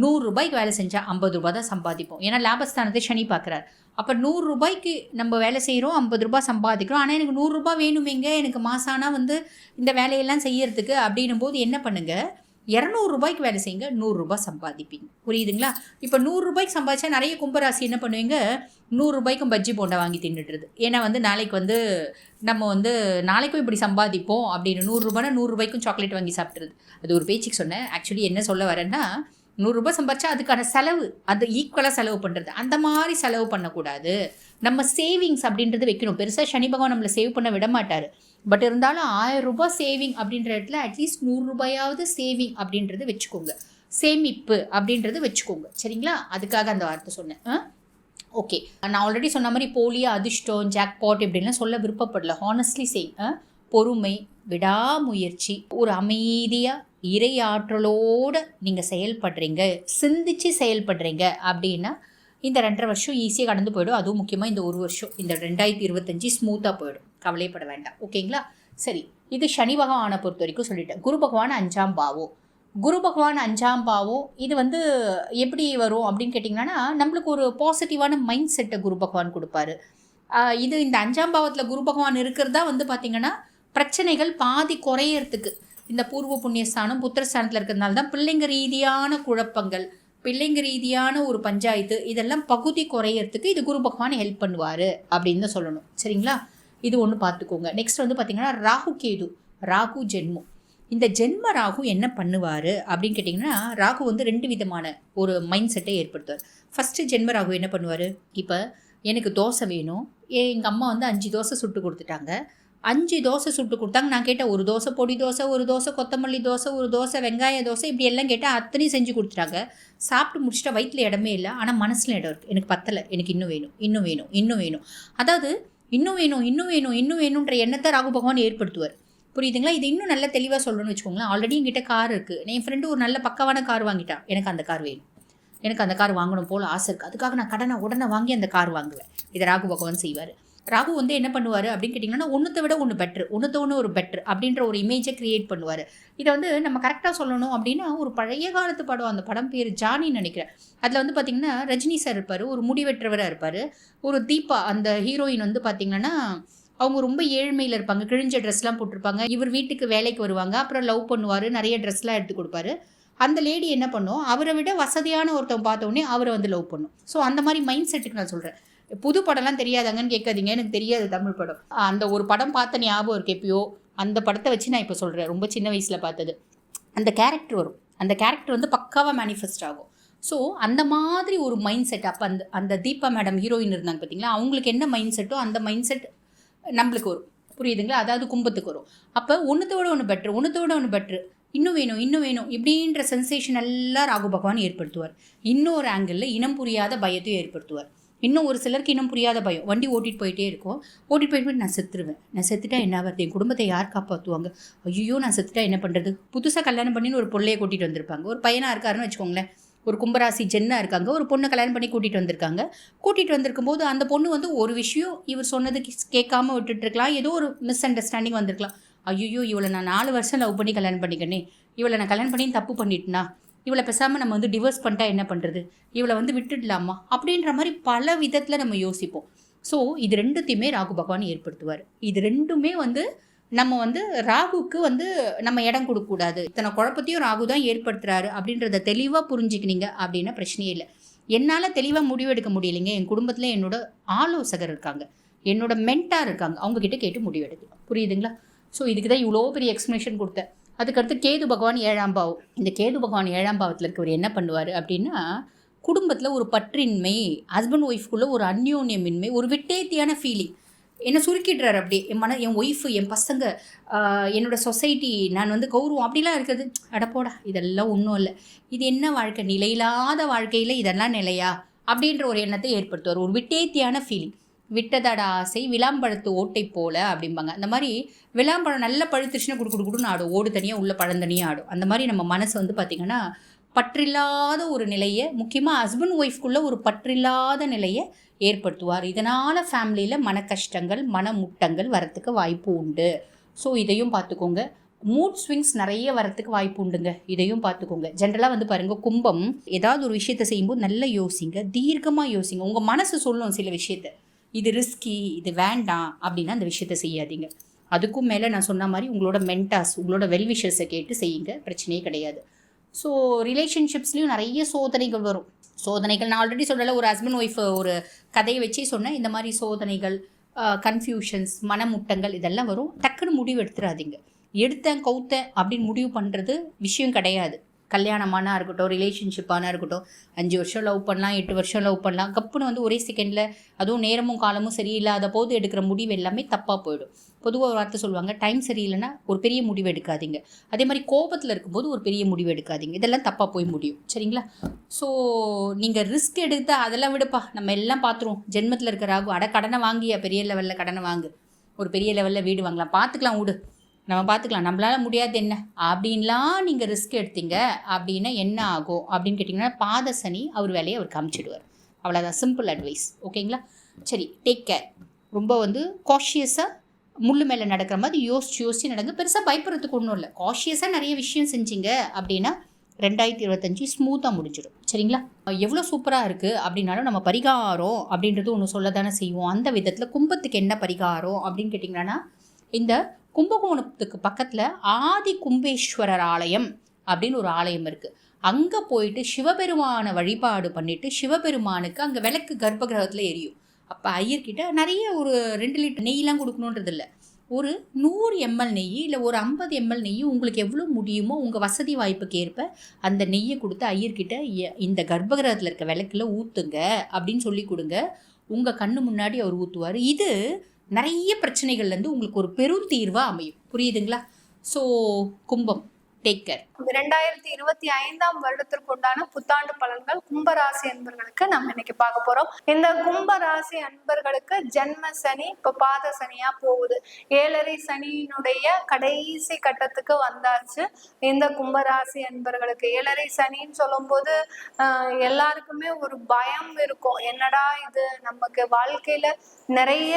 100 ரூபாய்க்கு வேலை செஞ்சால் 50 ரூபாய் தான் சம்பாதிப்போம். ஏன்னா லாபஸ்தானத்தை சனி பார்க்குறாரு. அப்போ 100 ரூபாய்க்கு நம்ம வேலை செய்கிறோம், 50 ரூபாய் சம்பாதிக்கிறோம். ஆனால் எனக்கு 100 ரூபாய் வேணுமேங்க, எனக்கு மாசானா வந்து இந்த வேலையெல்லாம் செய்யறதுக்கு அப்படின்னும் போது என்ன பண்ணுங்கள், 200 ரூபாய்க்கு வேலை செய்யுங்க, 100 ரூபாய் சம்பாதிப்பீங்க. புரியுதுங்களா? இப்போ 100 ரூபாய்க்கு சம்பாதிச்சா நிறைய கும்பராசி என்ன பண்ணுவீங்க, 100 ரூபாய்க்கும் பஜ்ஜி போண்டா வாங்கி தின்னுட்டுருது. ஏன்னா வந்து நாளைக்கு வந்து நம்ம வந்து நாளைக்கும் இப்படி சம்பாதிப்போம் அப்படின்னு 100 ரூபாய்னா 100 ரூபாய்க்கும் சாக்லேட் வாங்கி சாப்பிட்றது. அது ஒரு பேச்சுக்கு சொன்னேன். ஆக்சுவலி என்ன சொல்ல வரேன்னா, 100 ரூபாய் சம்பாதிச்சா அதுக்கான செலவு, அது ஈக்குவலாக செலவு பண்ணுறது, அந்த மாதிரி செலவு பண்ணக்கூடாது. நம்ம சேவிங்ஸ் அப்படின்றது வைக்கணும். பெருசாக சனி பகவான் நம்மளை சேவ் பண்ண விட மாட்டார். பட் இருந்தாலும் 1000 ரூபாய் சேவிங் அப்படின்ற இடத்துல அட்லீஸ்ட் 100 ரூபாயாவது சேவிங் அப்படின்றது வச்சுக்கோங்க, சேமிப்பு அப்படின்றது வச்சுக்கோங்க. சரிங்களா? அதுக்காக அந்த வார்த்தை சொன்னேன். ஓகே, நான் ஆல்ரெடி சொன்ன மாதிரி போலியா அதிர்ஷ்டம், ஜாக்பாட் இப்படின்லாம் சொல்ல விருப்பப்படல. ஹானஸ்ட்லி செய், பொறுமை, விடாமுயற்சி, ஒரு அமைதியாக இறையாற்றலோடு நீங்கள் செயல்படுறீங்க, சிந்திச்சு செயல்படுறீங்க அப்படின்னா இந்த 2.5 வருஷம் ஈஸியாக கடந்து போயிடும். அதுவும் முக்கியமாக இந்த 1 வருஷம், இந்த 2025 ஸ்மூத்தாக போயிடும். கவலைப்பட வேண்டாம். ஓகேங்களா? சரி, இது சனி பகவானை பொறுத்த வரைக்கும் சொல்லிட்டேன். குரு பகவான் 5ஆம் பாவம். குரு பகவான் 5ஆம் பாவம் இது வந்து எப்படி வரும் அப்படின்னு கேட்டிங்கன்னா, நம்மளுக்கு ஒரு பாசிட்டிவான மைண்ட் செட்டை குரு பகவான் கொடுப்பாரு. இது இந்த 5ஆம் பாவத்தில் குரு பகவான் இருக்கிறதா வந்து பார்த்திங்கன்னா பிரச்சனைகள் பாதி குறையறதுக்கு, இந்த பூர்வ புண்ணியஸ்தானம் புத்திரஸ்தானத்தில் இருக்கிறதுனால தான் பிள்ளைங்க ரீதியான குழப்பங்கள், பிள்ளைங்க ரீதியான ஒரு பஞ்சாயத்து இதெல்லாம் பகுதி குறையறதுக்கு இது குரு பகவான் ஹெல்ப் பண்ணுவார் அப்படின்னு தான் சொல்லணும். சரிங்களா? இது ஒன்று பார்த்துக்கோங்க. நெக்ஸ்ட் வந்து பார்த்திங்கன்னா ராகு கேது, ராகு ஜென்மம். இந்த ஜென்ம ராகு என்ன பண்ணுவார் அப்படின்னு கேட்டிங்கன்னா, ராகு வந்து 2 விதமான ஒரு மைண்ட் செட்டை ஏற்படுத்துவார். ஃபஸ்ட்டு ஜென்ம ராகு என்ன பண்ணுவார், இப்போ எனக்கு தோசை வேணும், எங்கள் அம்மா வந்து 5 தோசை சுட்டு கொடுத்துட்டாங்க, 5 தோசை சுட்டு கொடுத்தாங்க. நான் கேட்டேன், ஒரு தோசை பொடி தோசை, ஒரு தோசை கொத்தமல்லி தோசை, ஒரு தோசை வெங்காய தோசை, இப்படி எல்லாம் கேட்டால் அத்தனையும் செஞ்சு கொடுத்துட்டாங்க. சாப்பிட்டு முடிச்சுட்டா வயிற்றில் இடமே இல்லை, ஆனால் மனசில் இடம் இருக்குது. எனக்கு பத்தலை, எனக்கு இன்னும் வேணும், இன்னும் வேணும், இன்னும் வேணும். அதாவது இன்னும் வேணும், இன்னும் வேணும், இன்னும் வேணுன்ற எண்ணத்தை ராகு பகவான் ஏற்படுத்துவார். புரியுதுங்களா? இது இன்னும் நல்ல தெளிவாக சொல்லணும்னு வச்சுக்கோங்களேன். ஆல்ரெடி என்கிட்ட கார் இருக்குது, என் ஃப்ரெண்டு ஒரு நல்ல பக்கவான கார் வாங்கிட்டான், எனக்கு அந்த கார் வேணும், எனக்கு அந்த கார் வாங்கணும் போல் ஆசை இருக்குது, அதுக்காக நான் கடனை உடனே வாங்கி அந்த கார் வாங்குவேன். இதை ராகு பகவான் செய்வார். ராகு வந்து என்ன பண்ணுவார் அப்படின்னு கேட்டிங்கன்னா, ஒன்றுத்தை விட ஒன்று பெட்ரு, ஒன்றுத்த ஒன்று ஒரு பெட்ரு அப்படின்ற ஒரு இமேஜை க்ரியேட் பண்ணுவார். இதை வந்து நம்ம கரெக்டாக சொல்லணும் அப்படின்னா, ஒரு பழைய காலத்து படம், அந்த படம் பேர் ஜானின்னு நினைக்கிறேன். அதில் வந்து பார்த்திங்கன்னா ரஜினி சார் இருப்பார், ஒரு முடிவெற்றவராக இருப்பார். ஒரு தீபா அந்த ஹீரோயின் வந்து பார்த்திங்கன்னா அவங்க ரொம்ப ஏழ்மையில் இருப்பாங்க, கிழிஞ்ச ட்ரெஸ்லாம் போட்டிருப்பாங்க. இவர் வீட்டுக்கு வேலைக்கு வருவாங்க, அப்புறம் லவ் பண்ணுவார், நிறைய ட்ரெஸ்லாம் எடுத்து கொடுப்பாரு. அந்த லேடி என்ன பண்ணும், அவரை விட வசதியான ஒருத்தவங்க பார்த்த உடனே அவரை வந்து லவ் பண்ணும். ஸோ அந்த மாதிரி மைண்ட் செட்டுக்கு நான் சொல்கிறேன். புது படம்லாம் தெரியாதாங்கன்னு கேட்காதீங்க, எனக்கு தெரியாது தமிழ் படம். அந்த ஒரு படம் பார்த்த ஞாபகம் இருக்கு எப்பயோ, அந்த படத்தை வச்சு நான் இப்போ சொல்கிறேன், ரொம்ப சின்ன வயசில் பார்த்தது. அந்த கேரக்டர் வரும், அந்த கேரக்டர் வந்து பக்காவாக மேனிஃபெஸ்ட் ஆகும். ஸோ அந்த மாதிரி ஒரு மைண்ட் செட் அப்போ அந்த தீபா மேடம் ஹீரோயின் இருந்தாங்க பார்த்தீங்களா, அவங்களுக்கு என்ன மைண்ட் செட்டோ அந்த மைண்ட் செட் நம்மளுக்கு வரும், புரியுதுங்களா? அதாவது கும்பத்துக்கு வரும். அப்போ ஒன்றுத்தோட ஒன்று பெட்ரு, ஒன்றுத்தோட ஒன்று பெட்ரு, இன்னும் வேணும் இன்னும் வேணும் இப்படின்ற சென்சேஷன் எல்லாம் ராகு பகவான் ஏற்படுத்துவார். இன்னொரு ஆங்கிளில் இனம் புரியாத பயத்தையும் ஏற்படுத்துவார். இன்னும் ஒரு சிலருக்கு இனம் புரியாத பயம், வண்டி ஓட்டிகிட்டு போயிட்டே இருக்கும், ஓட்டிகிட்டு போயிட்டு நான் செத்துருவேன், நான் செத்துட்டா என்ன ஆகுது, என் குடும்பத்தை யார் காப்பாற்றுவாங்க, ஐயோ நான் செத்துட்டா என்ன பண்ணுறது. புதுசாக கல்யாணம் பண்ணின்னு ஒரு பொள்ளையை கூட்டிகிட்டு வந்திருப்பாங்க, ஒரு பையனாக இருக்காருன்னு வச்சுக்கோங்களேன், ஒரு கும்பராசி ஜென்னா இருக்காங்க, ஒரு பொண்ணை கல்யாணம் பண்ணி கூட்டிகிட்டு வந்திருக்காங்க. கூட்டிகிட்டு வந்திருக்கும் போது அந்த பொண்ணு வந்து ஒரு விஷயம் இவர் சொன்னது கேட்காம விட்டுட்டுருக்கலாம், ஏதோ ஒரு மிஸ் அண்டர்ஸ்டாண்டிங் வந்திருக்கலாம். ஐயோ இவளை நான் 4 வருஷம் லவ் பண்ணி கல்யாணம் பண்ணிக்கணே, இவளை நான் கல்யாணம் பண்ணி தப்பு பண்ணிட்டேனா, இவளை பேசாமல் நம்ம வந்து டிவோர்ஸ் பண்ணிட்டா என்ன பண்ணுறது, இவளை வந்து விட்டுடலாமா அப்படின்ற மாதிரி பல விதத்தில் நம்ம யோசிப்போம். ஸோ இது ரெண்டுத்தையுமே ராகு பகவான் ஏற்படுத்துவார். இது ரெண்டுமே வந்து நம்ம வந்து ராகுக்கு வந்து நம்ம இடம் கொடுக்கக்கூடாது. இத்தனை குழப்பத்தையும் ராகு தான் ஏற்படுத்துறாரு அப்படின்றத தெளிவாக புரிஞ்சுக்கினீங்க அப்படின்னா பிரச்சனையே இல்லை. என்னால் தெளிவாக முடிவெடுக்க முடியலைங்க, என் குடும்பத்தில் என்னோட ஆலோசகர் இருக்காங்க, என்னோட மென்டார் இருக்காங்க, அவங்கக்கிட்ட கேட்டு முடிவெடுக்கலாம், புரியுதுங்களா? ஸோ இதுக்கு தான் இவ்வளோ பெரிய எக்ஸ்ப்ளனேஷன் கொடுத்தேன். அதுக்கடுத்து கேது பகவான் 7ஆம் பாவம். இந்த கேது பகவான் 7ஆம் பாவத்தில் இருக்கவர் என்ன பண்ணுவார் அப்படின்னா, குடும்பத்தில் ஒரு பற்றின்மை, ஹஸ்பண்ட் ஒய்ஃப்குள்ளே ஒரு அந்யோன்யமின்மை, ஒரு விட்டேத்தியான ஃபீலிங் என்ன சுருக்கிடுறாரு. அப்படியே என் ஒய்ஃபு, என் பசங்க, என்னோடய சொசைட்டி, நான் வந்து கௌரவம் அப்படிலாம் இருக்குது. அடப்போடா இதெல்லாம் ஒன்றும் இல்லை, இது என்ன வாழ்க்கை, நிலையில்லாத வாழ்க்கையில் இதெல்லாம் நிலையா அப்படின்ற ஒரு எண்ணத்தை ஏற்படுத்துவார். ஒரு விட்டேத்தியான ஃபீலிங், விட்டதட ஆசை விளாம்பழத்து ஓட்டை போல அப்படிம்பாங்க. அந்த மாதிரி விளாம்பழம் நல்லா பழுத்துச்சுன்னா குடுன்னு ஆடும், ஓடு தனியாக உள்ள பழம் தனியாக ஆடும். அந்த மாதிரி நம்ம மனசு வந்து பார்த்திங்கன்னா பற்றில்லாத ஒரு நிலையை, முக்கியமாக ஹஸ்பண்ட் ஒய்ஃப்குள்ளே ஒரு பற்றில்லாத நிலையை ஏற்படுத்துவார். இதனால் ஃபேமிலியில் மன கஷ்டங்கள், மன முட்டங்கள் வரத்துக்கு வாய்ப்பு உண்டு. ஸோ இதையும் பார்த்துக்கோங்க. மூட் ஸ்விங்ஸ் நிறைய வரத்துக்கு வாய்ப்பு உண்டுங்க, இதையும் பார்த்துக்கோங்க. ஜென்ரலாக வந்து பாருங்கள், கும்பம் ஏதாவது ஒரு விஷயத்தை செய்யும்போது நல்லா யோசிங்க, தீர்க்கமாக யோசிங்க. உங்கள் மனசு சொல்லும் சில விஷயத்தை, இது ரிஸ்கி, இது வேண்டாம் அப்படின்னா அந்த விஷயத்தை செய்யாதீங்க. அதுக்கும் மேலே நான் சொன்ன மாதிரி உங்களோட மென்டாஸ், உங்களோட வெல்விஷர்ஸை கேட்டு செய்யுங்க, பிரச்சனையே கிடையாது. ஸோ ரிலேஷன்ஷிப்ஸ்லேயும் நிறைய சோதனைகள் வரும். சோதனைகள் நான் ஆல்ரெடி சொல்லலை, ஒரு ஹஸ்பண்ட் ஒய்ஃப் ஒரு கதையை வச்சே சொன்னேன். இந்த மாதிரி சோதனைகள், கன்ஃபியூஷன்ஸ், மனமுட்டங்கள் இதெல்லாம் வரும். டக்குன்னு முடிவு எடுத்துடாதீங்க. எடுத்தேன் கவுத்தேன் அப்படின்னு முடிவு பண்ணுறது விஷயம் கிடையாது. கல்யாணமானா இருக்கட்டும், ரிலேஷன்ஷிப்பானா இருக்கட்டும், 5 வருஷம் லவ் பண்ணலாம், 8 வருஷம் லவ் பண்ணலாம், கப்புன்னு வந்து ஒரே செகண்டில், அதுவும் நேரமும் காலமும் சரியில்லாத போது எடுக்கிற முடிவு எல்லாமே தப்பாக போயிடும். பொதுவாக ஒரு வார்த்தை சொல்லுவாங்க, டைம் சரியில்லைன்னா ஒரு பெரிய முடிவு எடுக்காதீங்க. அதே மாதிரி கோபத்தில் இருக்கும்போது ஒரு பெரிய முடிவு எடுக்காதீங்க, இதெல்லாம் தப்பாக போய் முடியும், சரிங்களா? ஸோ நீங்கள் ரிஸ்க் எடுத்து அதெல்லாம் விடுப்பா, நம்ம எல்லாம் பார்த்துருவோம். ஜென்மத்தில் இருக்கிற ராகு, கடனை வாங்கியா, பெரிய லெவலில் கடனை வாங்கு, ஒரு பெரிய லெவலில் வீடு வாங்கலாம், பார்த்துக்கலாம், விடு, நம்ம பார்த்துக்கலாம், நம்மளால முடியாது என்ன அப்படின்லாம் நீங்கள் ரிஸ்க் எடுத்தீங்க அப்படின்னா என்ன ஆகும் அப்படின்னு கேட்டிங்கன்னா, பாத சனி அவர் வேலையை அவர் காமிச்சிடுவார். அவ்வளோதான், சிம்பிள் அட்வைஸ், ஓகேங்களா? சரி, டேக் கேர். ரொம்ப வந்து காஷியஸாக முள்ளு மேலே நடக்கிற மாதிரி யோசிச்சு நடங்க. பெருசாக பயப்படுறதுக்கு ஒன்றும் இல்லை. காஷியஸாக நிறைய விஷயம் செஞ்சீங்க அப்படின்னா 2025 ஸ்மூத்தாக முடிஞ்சிடும், சரிங்களா? எவ்வளோ சூப்பராக இருக்குது அப்படின்னாலும் நம்ம பரிகாரம் அப்படின்றது ஒன்று சொல்ல தானே செய்வோம். அந்த விதத்தில் கும்பத்துக்கு என்ன பரிகாரம் அப்படின்னு கேட்டிங்கன்னா, இந்த கும்பகோணத்துக்கு பக்கத்தில் ஆதி கும்பேஸ்வரர் ஆலயம் அப்படின்னு ஒரு ஆலயம் இருக்குது. அங்கே போயிட்டு சிவபெருமானை வழிபாடு பண்ணிவிட்டு, சிவபெருமானுக்கு அங்கே விளக்கு கர்ப்ப கிரகத்தில் எரியும். அப்போ ஐயர்கிட்ட நிறைய ஒரு 2 லிட்டர் நெய்யெலாம் கொடுக்கணுன்றது இல்லை, ஒரு 100 ml நெய் இல்லை ஒரு 50 ml நெய், உங்களுக்கு எவ்வளோ முடியுமோ உங்கள் வசதி வாய்ப்புக்கு ஏற்ப அந்த நெய்யை கொடுத்து ஐயர்கிட்ட இந்த கர்ப்பகிரகத்தில் இருக்க விளக்கில் ஊற்றுங்க அப்படின்னு சொல்லி கொடுங்க. உங்கள் கண்ணு முன்னாடி அவர் ஊற்றுவார். இது நிறைய பிரச்சனைகள்லேருந்து உங்களுக்கு ஒரு பெரும் தீர்வாக அமையும், புரியுதுங்களா? ஸோ கும்பம், டேக் கேர்.
2025ஆம் வருடத்திற்கு உண்டான புத்தாண்டு பலன்கள் கும்பராசி அன்பர்களுக்கு நம்ம இன்னைக்கு பார்க்க போறோம். இந்த கும்பராசி அன்பர்களுக்கு ஜென்ம சனி இப்ப பாத சனியா போகுது. 7.5 சனியினுடைய கடைசி கட்டத்துக்கு வந்தாச்சு. இந்த கும்பராசி அன்பர்களுக்கு 7.5 சனின்னு சொல்லும் போது எல்லாருக்குமே ஒரு பயம் இருக்கும். என்னடா இது, நமக்கு வாழ்க்கையில நிறைய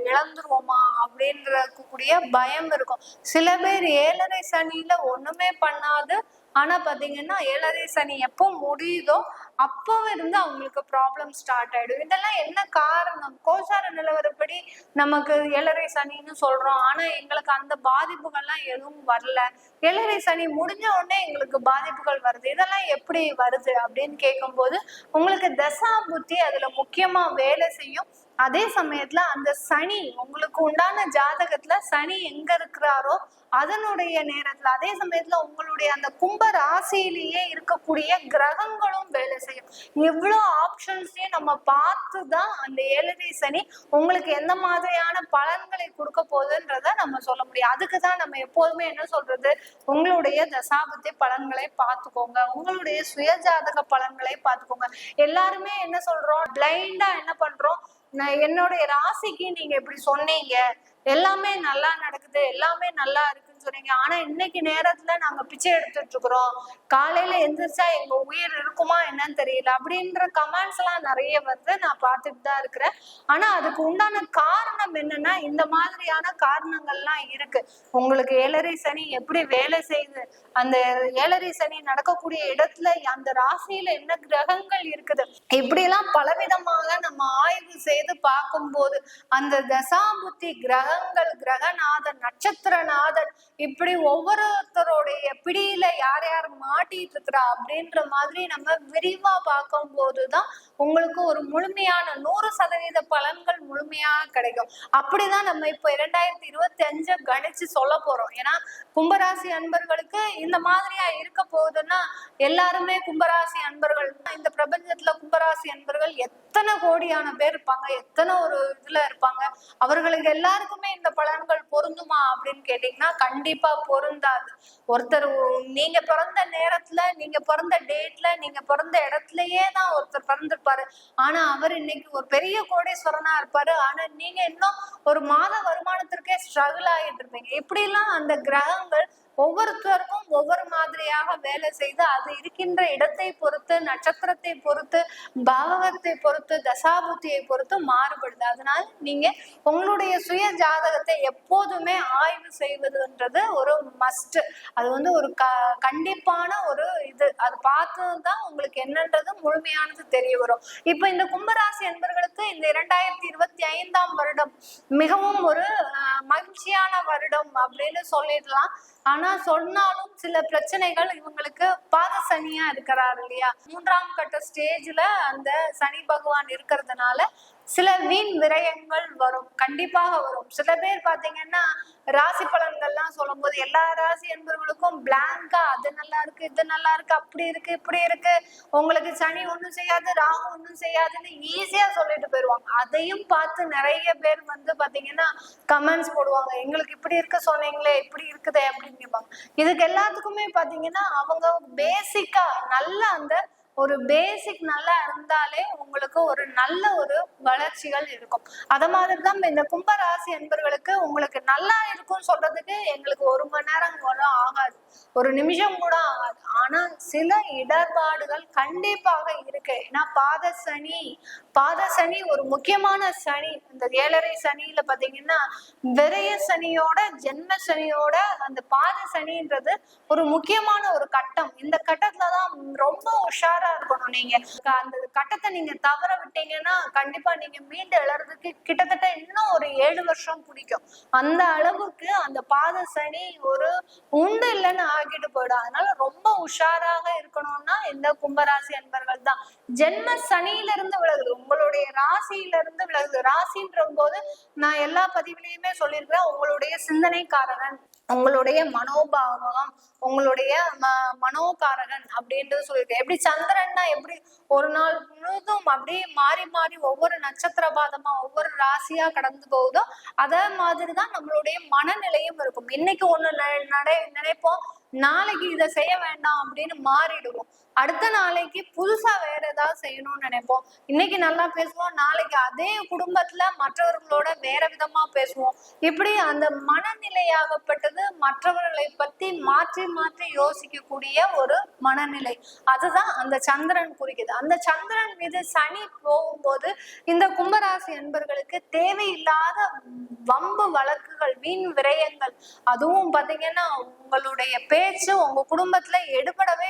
இழந்துருவோமா அப்படின்ற கூடிய பயம் இருக்கும். சில பேர் 7.5 சனியில ஒண்ணுமே பண்ணாது, ஆனா பாத்தீங்கன்னா 7.5 சனி எப்போ முடியுதோ அப்போ இருந்து அவங்களுக்கு ப்ராப்ளம் ஸ்டார்ட் ஆயிடும். இதெல்லாம் என்ன காரணம்? கோச்சார நிலவரப்படி நமக்கு ஏழரை சனின்னு சொல்றோம், ஆனா எங்களுக்கு அந்த பாதிப்புகள்லாம் எதுவும் வரல. ஏழரை சனி முடிஞ்ச உடனே எங்களுக்கு பாதிப்புகள் வருது, இதெல்லாம் எப்படி வருது அப்படின்னு கேட்கும்போது உங்களுக்கு தசா புத்தி அதுல முக்கியமா வேலை செய்யும். அதே சமயத்துல அந்த சனி உங்களுக்கு உண்டான ஜாதகத்துல சனி எங்க இருக்கிறாரோ அதனுடைய நேரத்துல, அதே சமயத்துல உங்களுடைய அந்த கும்ப ராசியிலேயே இருக்கக்கூடிய கிரகங்களும் வேலை செய்யும். இவ்வளவு ஆப்ஷன்ஸையும் நம்ம பார்த்துதான் அந்த ஏழரை சனி உங்களுக்கு எந்த மாதிரியான பலன்களை கொடுக்க போகுதுன்றத நம்ம சொல்ல முடியும். அதுக்குதான் நம்ம எப்போதுமே என்ன சொல்றது, உங்களுடைய தசாபுத்தி பலன்களை பார்த்துக்கோங்க, உங்களுடைய சுயஜாதக பலன்களை பார்த்துக்கோங்க. எல்லாருமே என்ன சொல்றோம், பிளைண்டா என்ன பண்றோம், என்னுடைய ராசிக்கு நீங்க இப்படி சொன்னீங்க, எல்லாமே நல்லா நடக்குது, எல்லாமே நல்லா இருக்குன்னு சொன்னீங்க, ஆனா இன்னைக்கு நேரத்துல நாங்க பிச்சை எடுத்துட்டு இருக்கிறோம், காலையில எந்திரிச்சா எங்க உயிர் இருக்குமா என்னன்னு தெரியல அப்படின்ற கமெண்ட்ஸ் எல்லாம் நிறைய வருது, நான் பார்த்துட்டு தான் இருக்கிறேன். ஆனா அதுக்கு உண்டான காரணம் என்னன்னா, இந்த மாதிரியான காரணங்கள்லாம் இருக்கு. உங்களுக்கு ஏழரை சனி எப்படி வேலை செய்யுது, அந்த ஏழரை சனி நடக்கக்கூடிய இடத்துல அந்த ராசியில என்ன கிரகங்கள் இருக்குது, இப்படி எல்லாம் பலவிதமாக நம்ம ஆய்வு செய்து பார்க்கும்போது அந்த தசாபுத்தி கிரகங்கள், கிரகநாதன், நட்சத்திரநாதன், இப்படி ஒவ்வொருத்தருடைய பிடியில யார் யார் மாட்டிட்டு இருக்கிறா அப்படின்ற மாதிரி நம்ம விரிவா பார்க்கும் போதுதான் உங்களுக்கு ஒரு முழுமையான 100% பலன்கள் முழுமையாக கிடைக்கும். அப்படிதான் நம்ம இப்போ 2025 கணிச்சு சொல்ல போறோம். ஏன்னா கும்பராசி அன்பர்களுக்கு இந்த மாதிரியா இருக்க போகுதுன்னா, எல்லாருமே கும்பராசி அன்பர்கள், இந்த பிரபஞ்சத்துல கும்பராசி அன்பர்கள் எத்தனை கோடியான பேர் இருப்பாங்க, எத்தனை ஒரு இதுல இருப்பாங்க, அவர்களுக்கு எல்லாருக்குமே இந்த பலன்கள் பொருந்துமா அப்படின்னு கேட்டீங்கன்னா கண்டிப்பா பொருந்தாது. ஒருத்தர் நீங்க பிறந்த நேரத்துல, நீங்க பிறந்த டேட்ல, நீங்க பிறந்த இடத்துலயே தான் ஒருத்தர் பிறந்திருப்பாரு, ஆனா அவர் இன்னைக்கு ஒரு பெரிய கோடீஸ்வரனா இருப்பாரு, ஆனா நீங்க இன்னும் ஒரு மாத வருமானத்திற்கே ஸ்ட்ரகிள் ஆகிட்டு இருப்பீங்க. இப்படி எல்லாம் அந்த கிரகங்கள் ஒவ்வொருத்தருக்கும் ஒவ்வொரு மாதிரியாக வேலை செய்து அது இருக்கின்ற இடத்தை பொறுத்து, நட்சத்திரத்தை பொறுத்து, பாவகத்தை பொறுத்து, தசாபுத்தியை பொறுத்து மாறுபடுது. அதனால நீங்க உங்களுடைய சுய ஜாதகத்தை எப்போதுமே ஆய்வு செய்வதுன்றது ஒரு மஸ்ட். அது வந்து ஒரு கண்டிப்பான ஒரு இது. அது பார்த்துதான் உங்களுக்கு என்னன்றது முழுமையானது தெரிய வரும். இப்ப இந்த கும்பராசி என்பவர்களுக்கு இந்த 2025 வருடம் மிகவும் ஒரு மகிழ்ச்சியான வருடம் அப்படின்னு சொல்லிடலாம். ஆனா சொன்னாலும் சில பிரச்சனைகள், இவங்களுக்கு பாத சனியா இருக்கிறாரு இல்லையா, 3ஆம் கட்ட ஸ்டேஜ்ல அந்த சனி பகவான் இருக்கிறதுனால சில வீண் விரயங்கள் வரும், கண்டிப்பாக வரும். சில பேர் பாத்தீங்கன்னா ராசி பலன்கள்லாம் சொல்லும் போது எல்லா ராசி என்பவர்களுக்கும் பிளாங்கா அது நல்லா இருக்கு, இது நல்லா இருக்கு, அப்படி இருக்கு, இப்படி இருக்கு, உங்களுக்கு சனி ஒண்ணும் செய்யாது, ராகு ஒண்ணும் செய்யாதுன்னு ஈஸியா சொல்லிட்டு போயிருவாங்க. அதையும் பார்த்து நிறைய பேர் வந்து பாத்தீங்கன்னா கமெண்ட்ஸ் போடுவாங்க, எங்களுக்கு இப்படி இருக்க சொன்னீங்களே, இப்படி இருக்குதே அப்படின்னு. இதுக்கு எல்லாத்துக்குமே பாத்தீங்கன்னா அவங்க பேசிக்கா நல்ல அந்த ஒரு பேசிக் நல்லா இருந்தாலே உங்களுக்கு ஒரு நல்ல ஒரு வளர்ச்சிகள் இருக்கும். அத மாதிரிதான் இந்த கும்பராசி என்பவர்களுக்கு உங்களுக்கு நல்லா இருக்கும்னு சொல்றதுக்கு எங்களுக்கு 1 மணி நேரம் கூட ஆகாது, ஒரு நிமிஷம் கூட ஆகாது. ஆனா சில இடர்பாடுகள் கண்டிப்பாக இருக்கு. ஏன்னா பாத சனி ஒரு முக்கியமான சனி. இந்த ஏழரை சனியில பாத்தீங்கன்னா விரய சனியோட ஜென்ம சனியோட அந்த பாத சனின்றது ஒரு முக்கியமான ஒரு கட்டம். இந்த கட்டத்துலதான் ரொம்ப உஷாரா இருக்கணும். நீங்க அந்த கட்டத்தை நீங்க தவற விட்டீங்கன்னா கண்டிப்பா நீங்க மீண்டு எழறதுக்கு கிட்டத்தட்ட இன்னும் ஒரு 7 வருஷம் பிடிக்கும். அந்த அளவுக்கு அந்த பாத சனி ஒரு உண்டு இல்லைன்னு ஆகிட்டு போயிடும். அதனால ரொம்ப உஷாராக இருக்கணும்னா இந்த கும்பராசி அன்பர்கள் தான். ஜென்ம சனியில இருந்து விலகுது, உங்களுடைய ராசியில இருந்து விலகுது. ராசின்ற போது நான் எல்லா பதிவுலையுமே சொல்லியிருக்கிறேன், உங்களுடைய சிந்தனைக்காரகன், உங்களுடைய மனோபாவகம், உங்களுடைய மனோகாரகன் அப்படின்றது சொல்லியிருக்கேன். எப்படி சந்திரன்னா எப்படி ஒரு நாள் முழுதும் அப்படியே மாறி மாறி ஒவ்வொரு நட்சத்திர பாதமா ஒவ்வொரு ராசியா கடந்து போகுதோ அதே மாதிரிதான் நம்மளுடைய மனநிலையும் இருக்கும். இன்னைக்கு ஒண்ணு நினைப்போம், நாளைக்கு இதை செய்ய வேண்டாம் அப்படின்னு மாறிடுவோம். அடுத்த நாளைக்கு புதுசா வேற ஏதாவது செய்யணும்னு நினைப்போம். இன்னைக்கு நல்லா பேசுவோம், நாளைக்கு அதே குடும்பத்துல மற்றவர்களோட வேற விதமா பேசுவோம். இப்படி அந்த மனநிலையாகப்பட்டது மற்றவர்களை பத்தி மாற்றி மாற்றி யோசிக்கக்கூடிய ஒரு மனநிலை. அதுதான் அந்த சந்திரன் குறிக்குது. அந்த சந்திரன் மீது சனி போகும்போது இந்த கும்பராசி என்பர்களுக்கு தேவையில்லாத வம்பு வழக்குகள், வீண் விரயங்கள், அதுவும் பாத்தீங்கன்னா உங்களுடைய பேச்சு உங்க குடும்பத்துல எடுபடாது.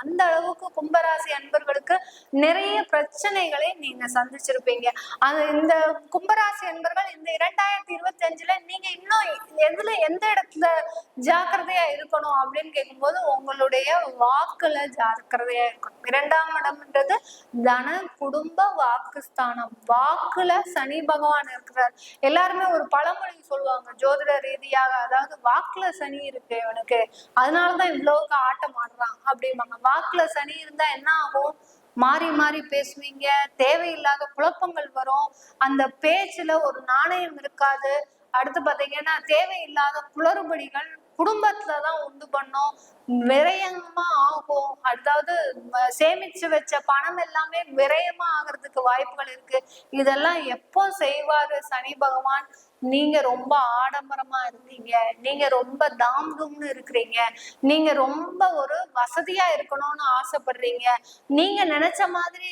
அந்த அளவுக்கு கும்பராசி அன்பர்களுக்கு நிறைய பிரச்சனைகளை நீங்க சந்திச்சிருப்பீங்க. அது இந்த கும்பராசி அன்பர்கள் இந்த 2025ல நீங்க இன்னும் எந்த இடத்துல ஜாக்கிரதையா இருக்கணும் அப்படின்னு கேட்கும்போது உங்களுடைய வாக்குல ஜாக்கிரதையா இருக்கணும். 2ஆம் இடம்ன்றது தன குடும்ப வாக்குஸ்தானம். வாக்குல சனி பகவான் இருக்கிறார். எல்லாருமே ஒரு பழமொழி சொல்லுவாங்க ஜோதிட ரீதியாக, அதாவது வாக்குல சனி இருக்கு இவனுக்கு, அதனாலதான் இவ்வளவுக்கு ஆட்டம் ஆடுறான் அப்படிம்பாங்க. வாக்குல சனி இருந்தா என்ன ஆகும்? மாறி மாறி பேசுவீங்க, தேவையில்லாத குழப்பங்கள் வரும், அந்த பேச்சுல ஒரு நாணயம் இருக்காது. அடுத்து பாத்தீங்கன்னா தேவையில்லாத குளறுபடிகள் குடும்பத்துலதான் உண்டு பண்ணும், விரயமா ஆகும். அதாவது சேமிச்சு வச்ச பணம் எல்லாமே விரயமா ஆகிறதுக்கு வாய்ப்புகள் இருக்கு. இதெல்லாம் எப்போ செய்வாரு சனி பகவான்? நீங்க ரொம்ப ஆடம்பரமா இருந்தீங்க, நீங்க ரொம்ப தாம்தும்னு இருக்கிறீங்க, நீங்க ரொம்ப ஒரு வசதியா இருக்கணும்னு ஆசைப்படுறீங்க, நீங்க நினைச்ச மாதிரி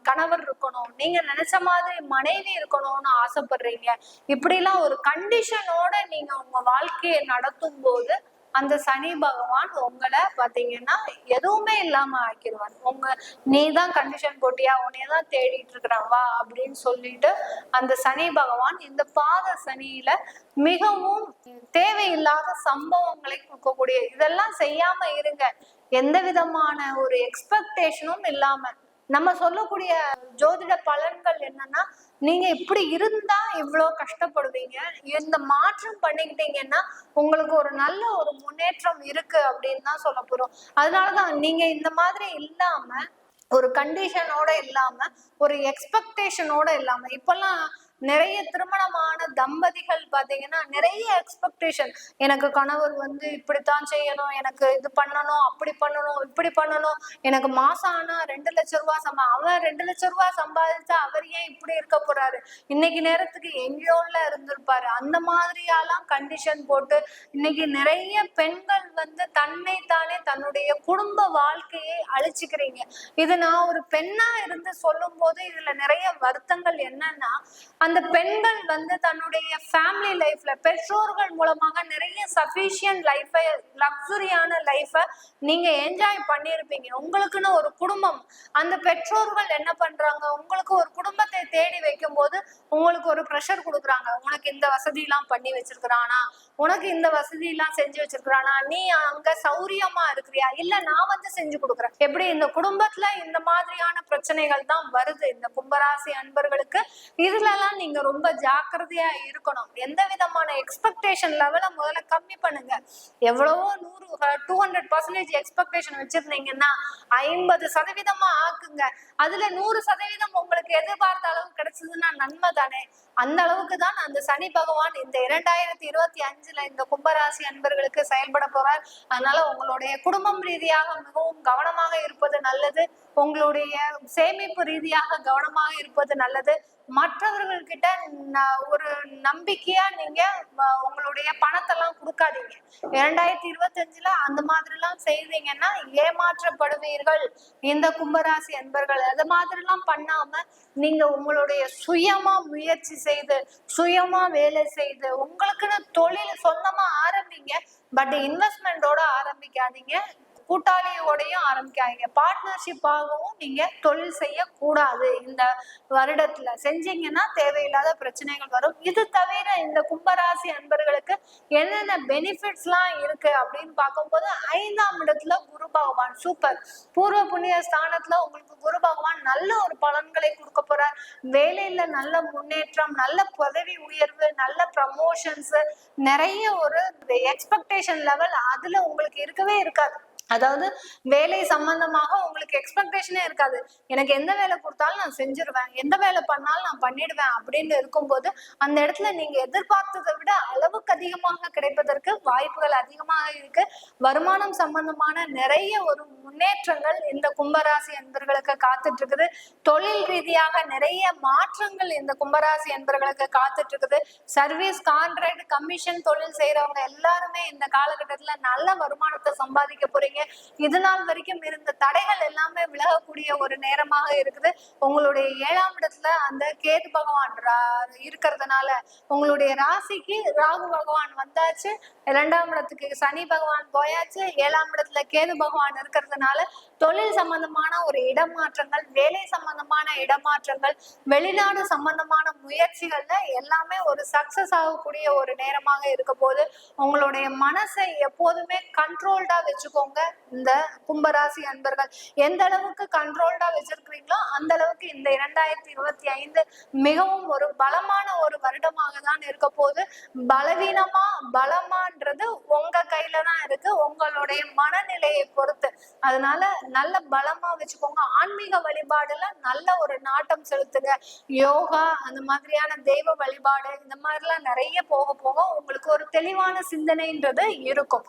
கணவர் இருக்கணும், நீங்க நினைச்ச மாதிரி மனைவி இருக்கணும்னு ஆசைப்படுறீங்க. இப்படி எல்லாம் ஒரு கண்டிஷனோட நீங்க உங்க வாழ்க்கையை நடத்தும் போது அந்த சனி பகவான் உங்களை பாத்தீங்கன்னா எதுவுமே இல்லாம ஆக்கிடுவார். நீதான் கண்டிஷன் போட்டியா, உன்னையதான் தேடிட்டு இருக்கிறான் வா அப்படின்னு சொல்லிட்டு அந்த சனி பகவான் இந்த பாத சனியில மிகவும் தேவையில்லாத சம்பவங்களை கொடுக்கக்கூடிய, இதெல்லாம் செய்யாம இருங்க. எந்த விதமான ஒரு எக்ஸ்பெக்டேஷனும் இல்லாம நம்ம சொல்லக்கூடிய ஜோதிட பலன்கள் என்னன்னா, நீங்க இப்படி இருந்தா இவ்வளவு கஷ்டப்படுவீங்க, இந்த மாற்றம் பண்ணிக்கிட்டீங்கன்னா உங்களுக்கு ஒரு நல்ல ஒரு முன்னேற்றம் இருக்கு அப்படின்னு தான் சொல்ல போறோம். அதனாலதான் நீங்க இந்த மாதிரி இல்லாம, ஒரு கண்டிஷனோட இல்லாம, ஒரு எக்ஸ்பெக்டேஷனோட இல்லாம, இப்பெல்லாம் நிறைய திருமணமான தம்பதிகள் பாத்தீங்கன்னா நிறைய எக்ஸ்பெக்டேஷன், எனக்கு கணவர் இப்படித்தான் செய்யணும், எனக்கு இது பண்ணணும், அப்படி பண்ணணும், இப்படி பண்ணணும், எனக்கு மாசம் ஆனா 2 லட்சம் ரூபாய் அவன் 2 லட்சம் ரூபாய் சம்பாதிச்சா அவர் ஏன் இப்படி இருக்க போறாரு, இன்னைக்கு நேரத்துக்கு எங்கேயோல இருந்திருப்பாரு. அந்த மாதிரியாலாம் கண்டிஷன் போட்டு இன்னைக்கு நிறைய பெண்கள் தன்னை தானே தன்னுடைய குடும்ப வாழ்க்கையை அழிச்சுக்கிறீங்க. இது நான் ஒரு பெண்ணா இருந்து சொல்லும் போது இதுல நிறைய வருத்தங்கள் என்னன்னா, அந்த பெண்கள் தன்னுடைய ஃபேமிலி லைஃப்ல பெற்றோர்கள் மூலமாக நிறைய சஃபிஷியன்ட் லைஃபை, லக்ஸுரியான லைஃபை நீங்க என்ஜாய் பண்ணியிருப்பீங்க. உங்களுக்குன்னு ஒரு குடும்பம், அந்த பெற்றோர்கள் என்ன பண்றாங்க, உங்களுக்கு ஒரு குடும்பத்தை தேடி வைக்கும் போது உங்களுக்கு ஒரு ப்ரெஷர் கொடுக்குறாங்க. உனக்கு இந்த வசதி எல்லாம் பண்ணி வச்சிருக்கிறானா, உனக்கு இந்த வசதி எல்லாம் செஞ்சு வச்சிருக்கிறானா, நீ அங்க சௌரியமா இருக்கிறியா, இல்ல நான் செஞ்சு கொடுக்குறேன். எப்படி இந்த குடும்பத்துல இந்த மாதிரியான பிரச்சனைகள் தான் வருது இந்த கும்பராசி அன்பர்களுக்கு. இதுல எல்லாம் நீங்க ரொம்ப ஜாக்கிரதையா இருக்கணும். எந்த விதமான எக்ஸ்பெக்டேஷன் லெவல முதல்ல கம்மி பண்ணுங்க. எவ்வளவோ 200% எக்ஸ்பெக்டேஷன் வச்சிருந்தீங்கன்னா 50% ஆக்குங்க. அதுல 100% உங்களுக்கு எதிர்பார்த்த அளவு கிடைச்சதுன்னா நன்மை தானே. அந்த அளவுக்கு தான் அந்த சனி பகவான் இந்த 2025ல இந்த கும்பராசி அன்பர்களுக்கு செயல்பட போறார். அதனால உங்களுடைய குடும்பம் ரீதியாக மிகவும் கவனமாக இருப்பது நல்லது. உங்களுடைய சேமிப்பு ரீதியாக கவனமாக இருப்பது நல்லது. மற்றவர்கள்கிட்ட ஒரு நம்பிக்கையா நீங்க உங்களுடைய பணத்தெல்லாம் கொடுக்காதீங்க. 2025ல அந்த மாதிரி எல்லாம் செய்தீங்கன்னா ஏமாற்றப்படுவீர்கள் இந்த கும்பராசி அன்பர்கள். அது மாதிரி எல்லாம் பண்ணாம நீங்க உங்களுடைய சுயமா முயற்சி செய்து, சுயமா வேலை செய்து, உங்களுக்குன்னு தொழில் சொந்தமா ஆரம்பிங்க. பட் இன்வெஸ்ட்மெண்டோட ஆரம்பிக்காதீங்க, கூட்டாளியோடையும் ஆரம்பிக்காதீங்க. பார்ட்னர்ஷிப்பாகவும் நீங்க தொழில் செய்யக்கூடாது. இந்த வருடத்துல செஞ்சீங்கன்னா தேவையில்லாத பிரச்சனைகள் வரும். இது தவிர இந்த கும்பராசி அன்பர்களுக்கு என்னென்ன பெனிஃபிட்ஸ் எல்லாம் இருக்கு அப்படின்னு பார்க்கும்போது 5ஆம் இடத்துல குரு பகவான் சூப்பர். பூர்வ புண்ணிய ஸ்தானத்துல உங்களுக்கு குரு பகவான் நல்ல ஒரு பலன்களை கொடுக்க போறார். வேலையில நல்ல முன்னேற்றம், நல்ல பதவி உயர்வு, நல்ல ப்ரமோஷன்ஸ், நிறைய ஒரு எக்ஸ்பெக்டேஷன் லெவல் அதுல உங்களுக்கு இருக்கவே இருக்காது. அதாவது வேலை சம்பந்தமாக உங்களுக்கு எக்ஸ்பெக்டேஷனே இருக்காது. எனக்கு எந்த வேலை கொடுத்தாலும் நான் செஞ்சிருவேன், எந்த வேலை பண்ணாலும் நான் பண்ணிடுவேன் அப்படின்னு இருக்கும்போது அந்த இடத்துல நீங்க எதிர்பார்த்ததை விட அளவுக்கு அதிகமாக கிடைப்பதற்கு வாய்ப்புகள் அதிகமாக இருக்கு. வருமானம் சம்பந்தமான நிறைய ஒரு முன்னேற்றங்கள் இந்த கும்பராசி அன்பர்களுக்கு காத்துட்டு இருக்குது. தொழில் ரீதியாக நிறைய மாற்றங்கள் இந்த கும்பராசி அன்பர்களுக்கு காத்துட்டு இருக்குது. சர்வீஸ், கான்ட்ராக்ட், கமிஷன் தொழில் செய்யறவங்க எல்லாருமே இந்த காலகட்டத்துல நல்ல வருமானத்தை சம்பாதிக்க போறீங்க. போறீங்க. இது நாள் வரைக்கும் இருந்த தடைகள் எல்லாமே விலகக்கூடிய ஒரு நேரமாக இருக்குது. உங்களுடைய 7ஆம் இடத்துல அந்த கேது பகவான் இருக்கிறதுனால உங்களுடைய ராசிக்கு ராகு பகவான் வந்தாச்சு, 2ஆம் இடத்துக்கு சனி பகவான் போயாச்சு, 7ஆம் இடத்துல கேது பகவான் இருக்கிறதுனால தொழில் சம்பந்தமான ஒரு இடமாற்றங்கள், வேலை சம்பந்தமான இடமாற்றங்கள், வெளிநாடு சம்பந்தமான முயற்சிகள்ல எல்லாமே ஒரு சக்சஸ் ஆகக்கூடிய ஒரு நேரமாக இருக்க போது. உங்களுடைய மனசை எப்போதுமே கண்ட்ரோல்டா வச்சுக்கோங்க. இந்த கும்பராசி அன்பர்கள் எந்த அளவுக்கு கண்ட்ரோல்டா வச்சிருக்கிறீங்களோ அந்த அளவுக்கு இந்த 2025 மிகவும் ஒரு பலமான ஒரு வருடமாக தான் இருக்க போது. பலவீனமா பலமான்றது உங்க கையில தான் இருக்கு, உங்களுடைய மனநிலையை பொறுத்து. அதனால நல்ல பலமா வச்சுக்கோங்க. ஆன்மீக வழிபாடுல நல்ல ஒரு நாட்டம் செலுத்துங்க. யோகா அந்த மாதிரியான தெய்வ வழிபாடு இந்த மாதிரிலாம் நிறைய போக போக உங்களுக்கு ஒரு தெளிவான சிந்தனைன்றது இருக்கும்.